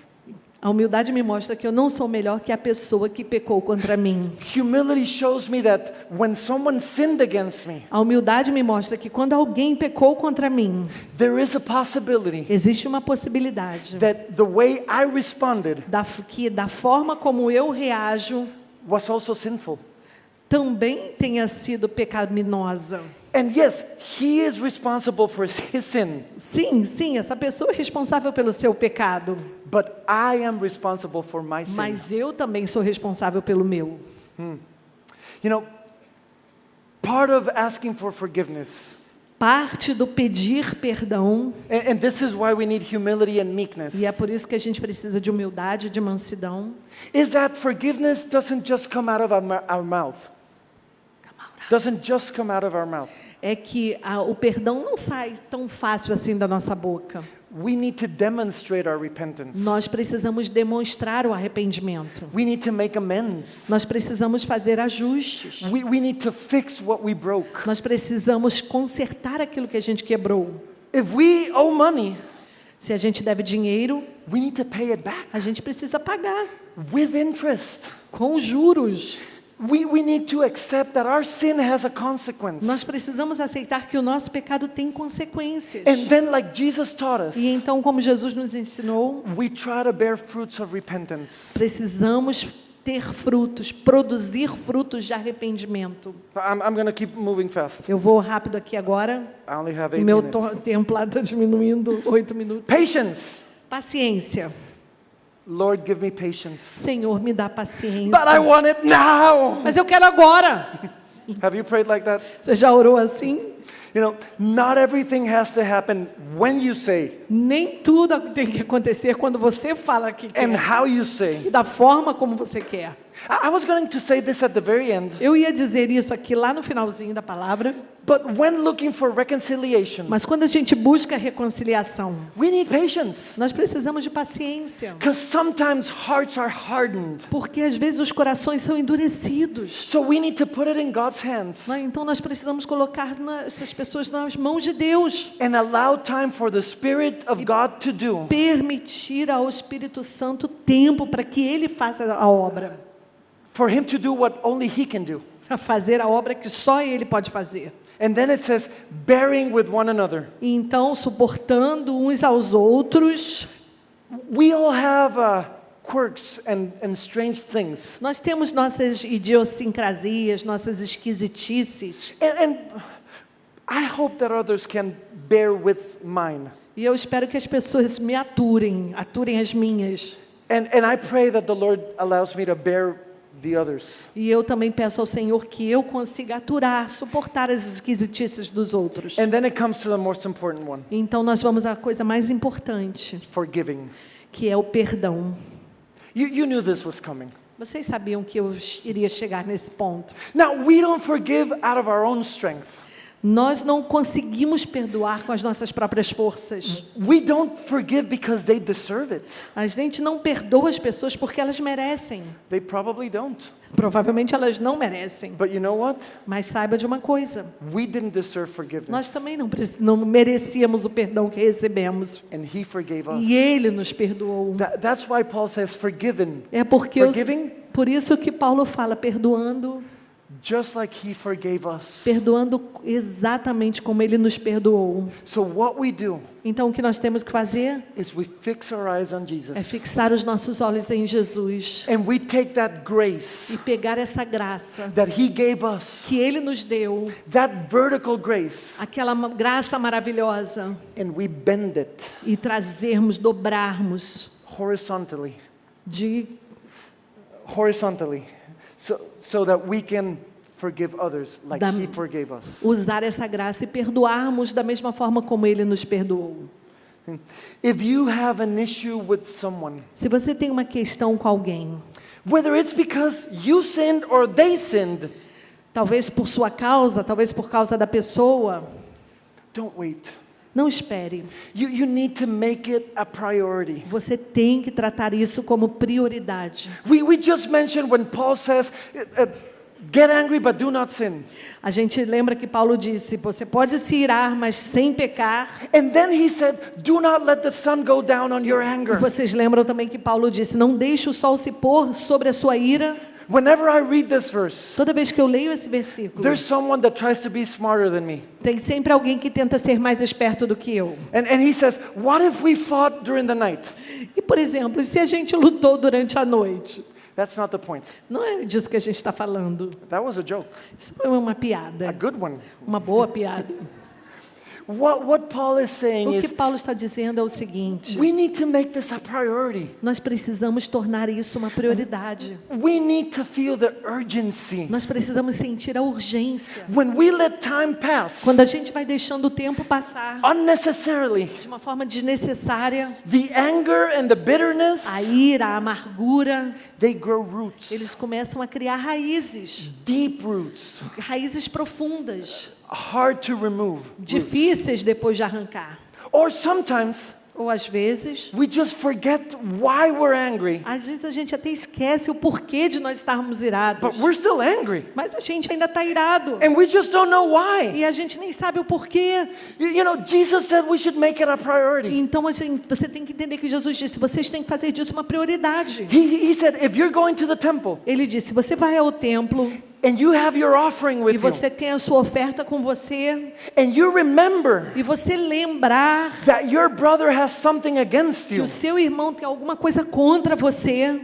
A humildade me mostra que eu não sou melhor que a pessoa que pecou contra mim. Humility shows me that when someone sinned against me, A humildade me mostra que quando alguém pecou contra mim, there is a possibility existe uma possibilidade that the way I responded que da forma como eu reajo was also sinful. também tenha sido pecaminosa. And yes, he is responsible for his sin, Sim, essa pessoa é responsável pelo seu pecado, but I am responsible for my sin. mas eu também sou responsável pelo meu. You know, part of asking for forgiveness, Parte do pedir perdão, and this is why we need humility and meekness, e é por isso que a gente precisa de humildade, de mansidão, is that forgiveness doesn't just come out of our mouth. Doesn't just come out of our mouth. é que o perdão não sai tão fácil assim da nossa boca. We need to demonstrate our repentance. Nós precisamos demonstrar o arrependimento. We need to make amends. Nós precisamos fazer ajustes. We need to fix what we broke. Nós precisamos consertar aquilo que a gente quebrou. If we owe money, Se a gente deve dinheiro, we need to pay it back a gente precisa pagar with interest. com juros. We need to accept that our sin has a consequence. Nós precisamos aceitar que o nosso pecado tem consequências. And then, like Jesus taught us, E então, como Jesus nos ensinou, we try to bear fruits of repentance. precisamos ter frutos, produzir frutos de arrependimento. I'm going to keep moving fast. Eu vou rápido aqui agora. I only have O 8 meu minutes. tempo lá está diminuindo, 8 minutos. Patience. Paciência. Lord, give me patience. Senhor, me dá paciência. But I want it now. Mas eu quero agora. Have you prayed like that? Você já orou assim? You know, not everything has to happen when you say Nem tudo tem que acontecer quando você fala que quer. and how you say. E da forma como você quer. I was going to say this at the very end, Eu ia dizer isso aqui lá no finalzinho da palavra, but when looking for reconciliation, mas quando a gente busca reconciliação, we need patience. nós precisamos de paciência. Because sometimes hearts are hardened. Porque às vezes os corações são endurecidos. So we need to put it in God's hands Então nós precisamos colocar essas pessoas nas mãos de Deus. and allow time for the Spirit of God to do. Permitir ao Espírito Santo tempo para que Ele faça a obra. For Him to do what only He can do. A fazer a obra que só Ele pode fazer. And then it says, bearing with one another. E então, suportando uns aos outros. We all have quirks and strange things. Nós temos nossas idiosincrasias, nossas esquisitices. And I hope that others can bear with mine. E eu espero que as pessoas me aturem as minhas. And I pray that the Lord allows me to bear the others. E eu também peço ao Senhor que eu consiga aturar, suportar as esquisitices dos outros. And then it comes to the most important one, Então nós vamos à coisa mais importante, forgiving. que é o perdão. You knew this was coming. Vocês sabiam que eu iria chegar nesse ponto. Now, we don't forgive out of our own strength. Nós não conseguimos perdoar com as nossas próprias forças. We don't forgive because they deserve it. A gente não perdoa as pessoas porque elas merecem. They probably don't. Provavelmente elas não merecem. But you know what? Mas saiba de uma coisa. We didn't deserve Nós forgiveness. também não merecíamos o perdão que recebemos. And He forgave us. E Ele nos perdoou. That's why Paul says forgiven. É porque Forgiving, por isso que Paulo fala, perdoando just like He forgave us. perdoando exatamente como Ele nos perdoou. So what we do Então, o que nós temos que fazer is we fix our eyes on Jesus. é fixar os nossos olhos em Jesus And we take that grace e pegar essa graça that He gave us, que Ele nos deu, that vertical grace, aquela graça maravilhosa, and we bend it e trazermos, dobrarmos horizontally, horizontally, so that we can forgive others like Da- He forgave us. usar essa graça e perdoarmos da mesma forma como Ele nos perdoou. If you have an issue with someone, Se você tem uma questão com alguém, whether it's because you sinned or they sinned, talvez por sua causa, talvez por causa da pessoa, don't wait. não espere. You need to make it a priority. Você tem que tratar isso como prioridade. We just mentioned when Paul says, get angry but do not sin. A gente lembra que Paulo disse, você pode se irar, mas sem pecar. And then he said, do not let the sun go down on your E anger. vocês lembram também que Paulo disse, não deixe o sol se pôr sobre a sua ira. Whenever I read this verse, Toda vez que eu leio esse versículo, there's someone that tries to be smarter than me. tem sempre alguém que tenta ser mais esperto do que eu. And he says, what if we fought during the night? E, por exemplo, e se a gente lutou durante a noite? That's not the point. Não é disso que a gente está falando. That was a joke, Isso é uma a piada, good one. uma boa piada. What Paul is saying O que is, Paulo está dizendo é o seguinte, we need to make this a priority. nós precisamos tornar isso uma prioridade. We need to feel the urgency. Nós precisamos sentir a urgência. When we let time pass Quando a gente vai deixando o tempo passar unnecessarily, de uma forma desnecessária, the anger and the bitterness, a ira, a amargura, they grow roots, eles começam a criar raízes, deep roots, raízes profundas, hard to remove. difíceis depois de arrancar. Or sometimes Ou às vezes, we just forget why we're angry, às vezes a gente até esquece o porquê de nós estarmos irados. but we're still angry. Mas a gente ainda está irado. And we just don't know why. E a gente nem sabe o porquê. You know, Jesus said we should make it a priority. Então você tem que entender que Jesus disse, vocês têm que fazer disso uma prioridade. He said, if you're going to the temple Ele disse, você vai ao templo and you have your offering e with you, você tem a sua oferta com você and you remember e você lembrar that your brother has something against que you, o seu irmão tem alguma coisa contra você,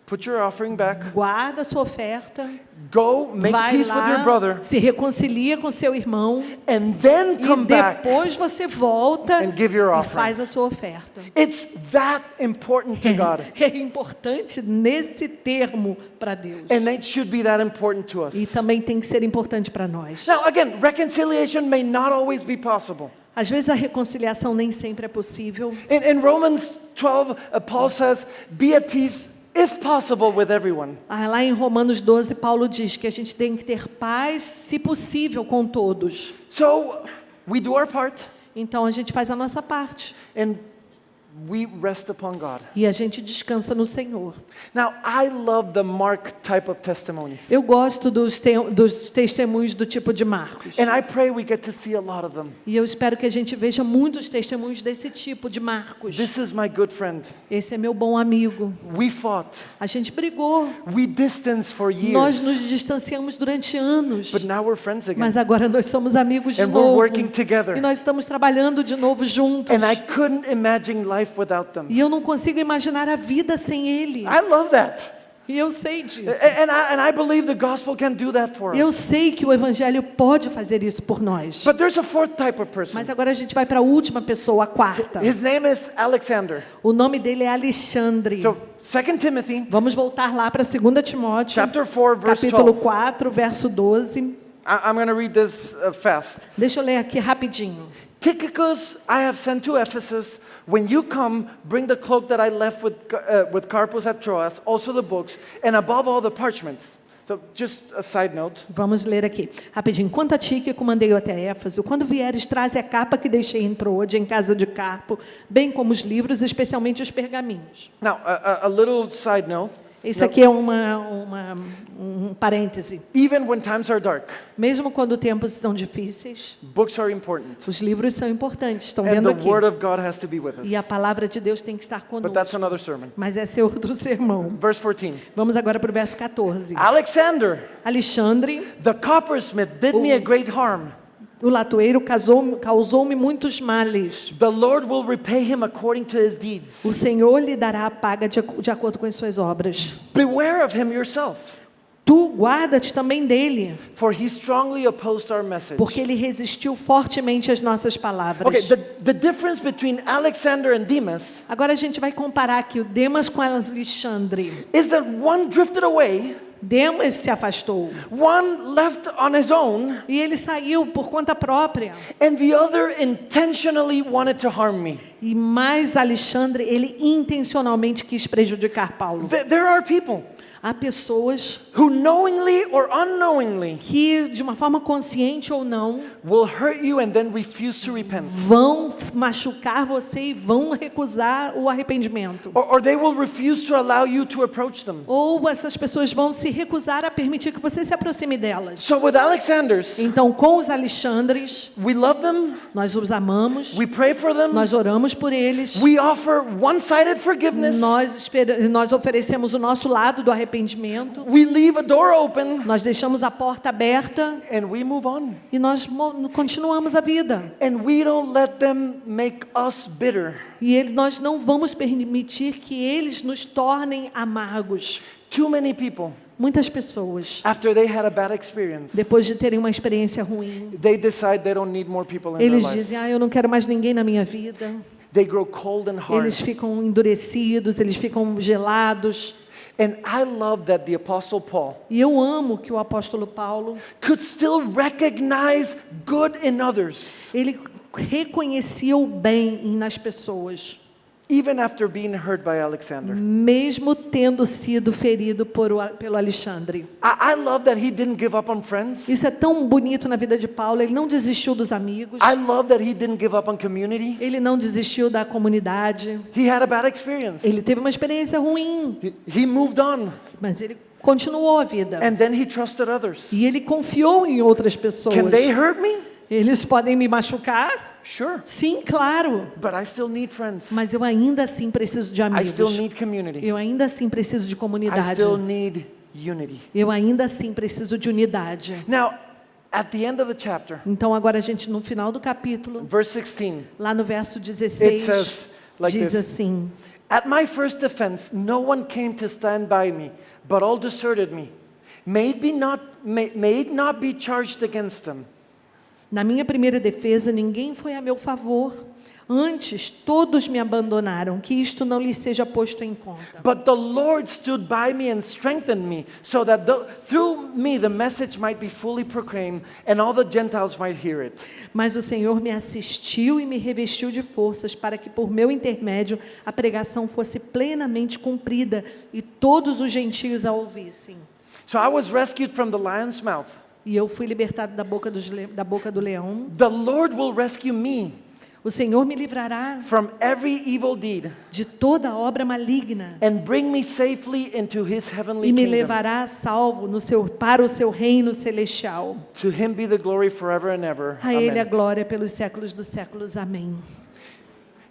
put your offering back, guarda a sua oferta, go make vai peace with your lá, brother, se reconcilia com seu irmão and then e come back. depois você volta and give your e offering. faz a sua oferta. It's that important to God. É importante nesse termo para Deus. And it should be that important to us. E também tem que ser importante para nós. Now, again, reconciliation may not always be possible. Às vezes a reconciliação nem sempre é possível. In Romans 12, Paul says, be at peace, if possible, with everyone. Lá em Romanos 12, Paulo diz que a gente tem que ter paz, se possível, com todos. So, we do our part, Então a gente faz a nossa parte. and we rest upon God. E a gente descansa no Senhor. Now, I love the Mark type of testimonies. Eu gosto dos testemunhos do tipo de Marcos. And I pray we get to see a lot of them. E eu espero que a gente veja muitos testemunhos desse tipo de Marcos. This is my good friend. Esse é meu bom amigo. We fought. A gente brigou. We distanced for Nós years. nos distanciamos durante anos. But now we're friends again. Mas agora nós somos amigos de And we're novo. working together. E nós estamos trabalhando de novo juntos. And I couldn't imagine life without them. E eu não consigo imaginar a vida sem ele. I love that. E eu sei disso. And I believe the gospel can do that for Eu us. sei que o evangelho pode fazer isso por nós. But there's a fourth type of person. Mas agora a gente vai para a última pessoa, a quarta. His name is Alexander. O nome dele é Alexandre. So 2 Timothy Vamos voltar lá para 2 Timóteo, chapter 4 verse capítulo 12. 4, verso 12. I'm going to read this fast. Deixa eu ler aqui rapidinho. Tychicus I have sent to Ephesus. When you come, bring the cloak that I left with Carpus at Troas, also the books, and above all the parchments. So just a side note. Vamos ler aqui, rapidinho. Quanto a Tíquico, mandei-o até Éfaso. Quando vieres, traze a capa que deixei em Troade, em casa de Carpo, bem como os livros, especialmente os pergaminhos. Now, a little side note. Isso aqui é um parêntese. Even when times are dark, Mesmo quando tempos estão difíceis, books are important. os livros são importantes, estão And vendo the aqui. Word of God has to be with us. E a palavra de Deus tem que estar But that's conosco. another sermon. Mas esse é outro sermão. Verse 14. Vamos agora para o verso 14. Alexander, Alexandre, the coppersmith, did me a great harm. o latoeiro, causou-me muitos males. The Lord will repay him according to his deeds. O Senhor lhe dará a paga de acordo com as suas obras. Beware of him yourself, Tu guarda-te também dele, for he strongly opposed our message. porque ele resistiu fortemente às nossas palavras. Okay, the difference between Alexander and Demas Agora a gente vai comparar aqui o Demas com Alexandre. is that one drifted away, Demas se afastou one left on his own, e ele saiu por conta própria. and the other intentionally wanted to harm me. E mais Alexandre, ele intencionalmente quis prejudicar Paulo. There are people Há pessoas who knowingly or unknowingly que, de uma forma consciente ou não, will hurt you and then refuse to repent. vão machucar você e vão recusar o arrependimento. Or they will refuse to allow you to approach them. Ou essas pessoas vão se recusar a permitir que você se aproxime delas. So with Alexanders, Então, com os Alexandres, we love them, nós os amamos, we pray for them, nós oramos por eles, we offer one-sided forgiveness, nós oferecemos o nosso lado do arrependimento, we leave a door open, nós deixamos a porta aberta and we move on. e nós continuamos a vida. And we don't let them make us bitter. E nós não vamos permitir que eles nos tornem amargos. Too many people, Muitas pessoas, after they had a bad experience, depois de terem uma experiência ruim, they decide they don't need more people in their eles lives. dizem, eu não quero mais ninguém na minha vida. They grow cold and hard. Eles ficam endurecidos, eles ficam gelados. And I love that the Apostle Paul E eu amo que o apóstolo Paulo, could still recognize good in others, ele reconhecia o bem nas pessoas, even after being hurt by Alexander. mesmo tendo sido ferido pelo Alexandre. I love that he didn't give up on friends. Isso é tão bonito na vida de Paulo, ele não desistiu dos amigos, I love that he didn't give up on community. ele não desistiu da comunidade, He had a bad experience. ele teve uma experiência ruim, He moved on, mas ele continuou a vida. and then he trusted others. E ele confiou em outras pessoas. Can they hurt me? Eles podem me machucar? Sure, Sim, claro. but I still need friends. Mas eu ainda assim preciso de I amigos. still need community. Eu ainda assim preciso de I comunidade. still need unity. Eu ainda assim preciso de unidade. Now, at the end of the chapter, Então agora a gente no final do capítulo, verse 16, lá no verso it 16, says like diz this. assim: At my first defense, no one came to stand by me, but all deserted me. May it not be charged against them. Na minha primeira defesa, ninguém foi a meu favor. Antes, todos me abandonaram. Que isto não lhes seja posto em conta. But the Lord stood by me and strengthened me, so that through me the message might be fully proclaimed, and all the Gentiles might hear it. Mas o Senhor me assistiu e me revestiu de forças para que, por meu intermédio, a pregação fosse plenamente cumprida e todos os gentios a ouvissem. So I was rescued from the lion's mouth. E eu fui libertado da boca do leão. The Lord will rescue me O Senhor me livrará from every evil deed de toda obra maligna and bring me safely into his heavenly e me kingdom. levará a salvo para o seu reino celestial. To him be the glory forever and ever. A Ele a Amen. glória pelos séculos dos séculos. Amém.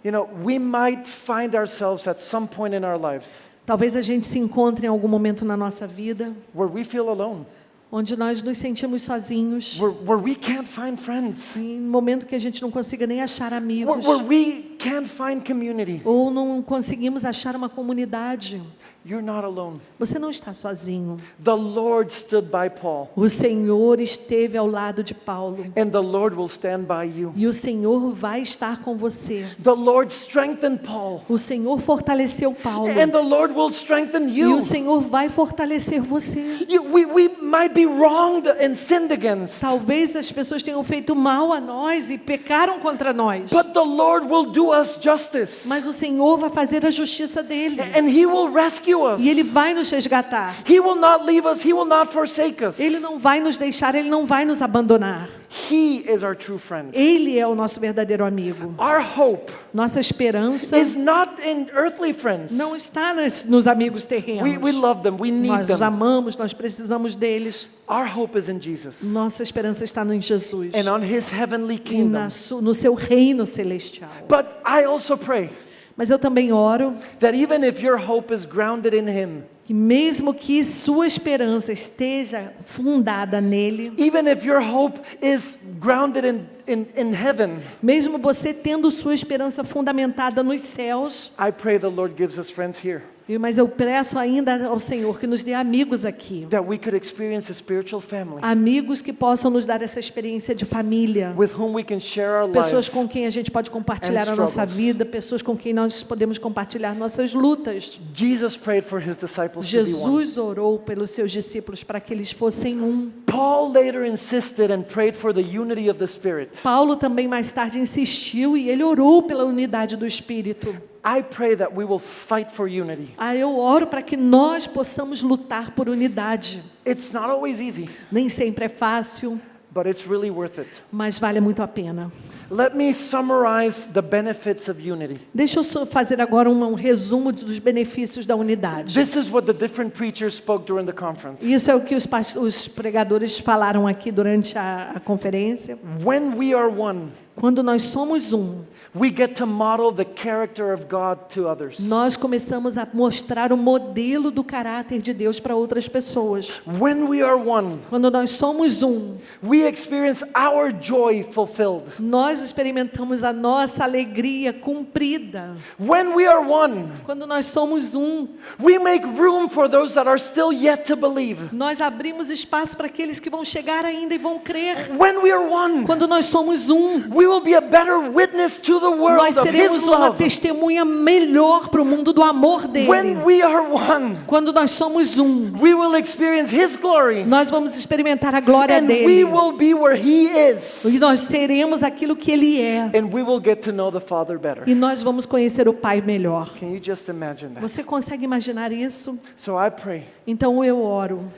You know, we might find ourselves at some point in our lives Talvez a gente se encontre em algum momento na nossa vida where we feel alone, onde nós nos sentimos sozinhos, where we can't find friends, em um momento que a gente não consiga nem achar amigos, where we can't find community. ou não conseguimos achar uma comunidade. You're not alone. Você não está sozinho. The Lord stood by Paul, O Senhor esteve ao lado de Paulo. and the Lord will stand by you. E o Senhor vai estar com você. The Lord strengthened Paul, O Senhor fortaleceu Paulo. and the Lord will strengthen E you. o Senhor vai fortalecer você. We might be wronged and sinned against. Talvez as pessoas tenham feito mal a nós e pecaram contra nós. But the Lord will do us justice. Mas o Senhor vai fazer a justiça dele. And He will rescue us. E Ele vai nos resgatar. He will not leave us. He will not forsake us. Ele não vai nos deixar, Ele não vai nos abandonar. He is our true friend. Ele é o nosso verdadeiro amigo. Our hope Nossa esperança is not in earthly friends. não está nos amigos terrenos. We love them. We need Nós os them. amamos, nós precisamos deles. Our hope is in Jesus Nossa esperança está em Jesus and on His heavenly e kingdom. no seu reino celestial. But I also pray Mas eu também oro that even if your hope is grounded in Him, que mesmo que sua esperança esteja fundada nele, even if your hope is grounded in heaven, mesmo você tendo sua esperança fundamentada nos céus, I pray the Lord gives us friends here, mas eu peço ainda ao Senhor que nos dê amigos aqui. that we could experience a spiritual family Amigos que possam nos dar essa experiência de família. with whom we can share our Pessoas lives. com quem a gente pode compartilhar and a nossa struggles. vida, pessoas com quem nós podemos compartilhar nossas lutas. Jesus prayed for His disciples to be one. Jesus orou pelos seus discípulos para que eles fossem um. Paul later insisted and prayed for the unity of the Spirit. Paulo também mais tarde insistiu e ele orou pela unidade do Espírito. I pray that we will fight for unity. Eu oro para que nós possamos lutar por unidade. It's not always easy, Nem sempre é fácil, but it's really worth it. mas vale muito a pena. Let me summarize the benefits of unity. Deixa eu só fazer agora um resumo dos benefícios da unidade. This is what the different preachers spoke during the conference. Isso é o que os pregadores falaram aqui durante a conferência. When we are one, Quando nós somos um, we get to model the character of God to others. nós começamos a mostrar o modelo do caráter de Deus para outras pessoas. When we are one, Quando nós somos um, we experience our joy fulfilled. nós experimentamos a nossa alegria cumprida. When we are one, Quando nós somos um, we make room for those that are still yet to believe. nós abrimos espaço para aqueles que vão chegar ainda e vão crer. When we are one, Quando nós somos um, we will be a better witness to the world nós of seremos His uma love. testemunha melhor para o mundo do amor dele. When we are one, Quando nós somos um, we will experience His glory, nós vamos experimentar a glória and dele. we will be where He is, E nós seremos aquilo que ele é. and we will get to know the Father better. E nós vamos conhecer o Pai melhor. Can you just imagine that? Você consegue imaginar isso? So I pray Então eu oro.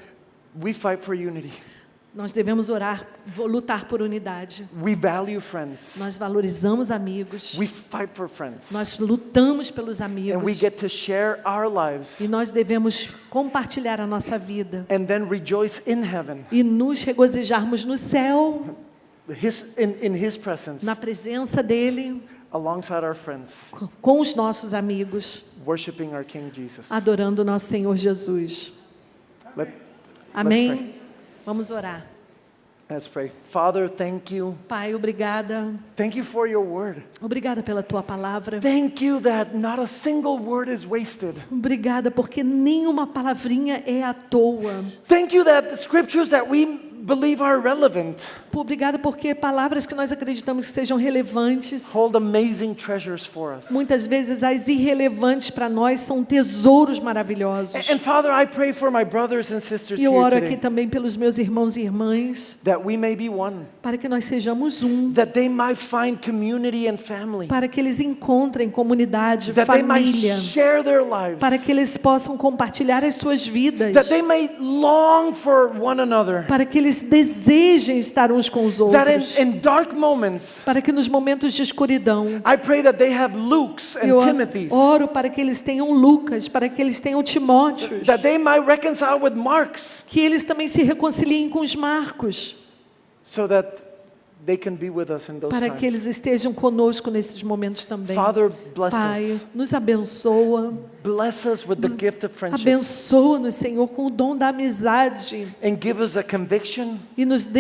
we fight for unity. Nós devemos orar, lutar por unidade. We value friends. Nós valorizamos amigos. We fight for friends. Nós lutamos pelos And we amigos. get to share our lives E nós devemos compartilhar a nossa vida. and then rejoice in heaven, E nos regozijarmos no céu, in His presence, na presença dele, alongside our friends, com os nossos amigos, worshiping our King Jesus. adorando o nosso Senhor Jesus. Let's Amém? pray. Vamos orar. Let's pray. Father, thank you. Pai, obrigada. Thank you for your word. Obrigada pela tua palavra. Thank you that not a single word is wasted. Obrigada porque nenhuma palavrinha é à toa. Thank you that the scriptures that we believe are relevant Obrigada porque palavras que nós acreditamos que sejam relevantes, hold amazing treasures for us. muitas vezes as irrelevantes para nós são tesouros maravilhosos. And Father, I pray for my brothers and sisters E eu here oro aqui today, também pelos meus irmãos e irmãs, that we may be one, para que nós sejamos um, that they might find community and family, para que eles encontrem comunidade, that they might família, share their lives, para que eles possam compartilhar as suas vidas, that they may long for one another, para que eles desejem estar uns com os that outros, in dark moments, para que nos momentos de escuridão, I pray that they have Lukes and eu Timothys, oro para que eles tenham Lucas, para que eles tenham Timóteos, that they might reconcile with Marks, que eles também se reconciliem com os Marcos, so that they can be with us in those para que times. eles estejam conosco nesses momentos também. Father, bless Pai, us. nos abençoa, Bless us with the gift of friendship abençoa-nos, Senhor, com o dom da amizade and give us a conviction e nos dê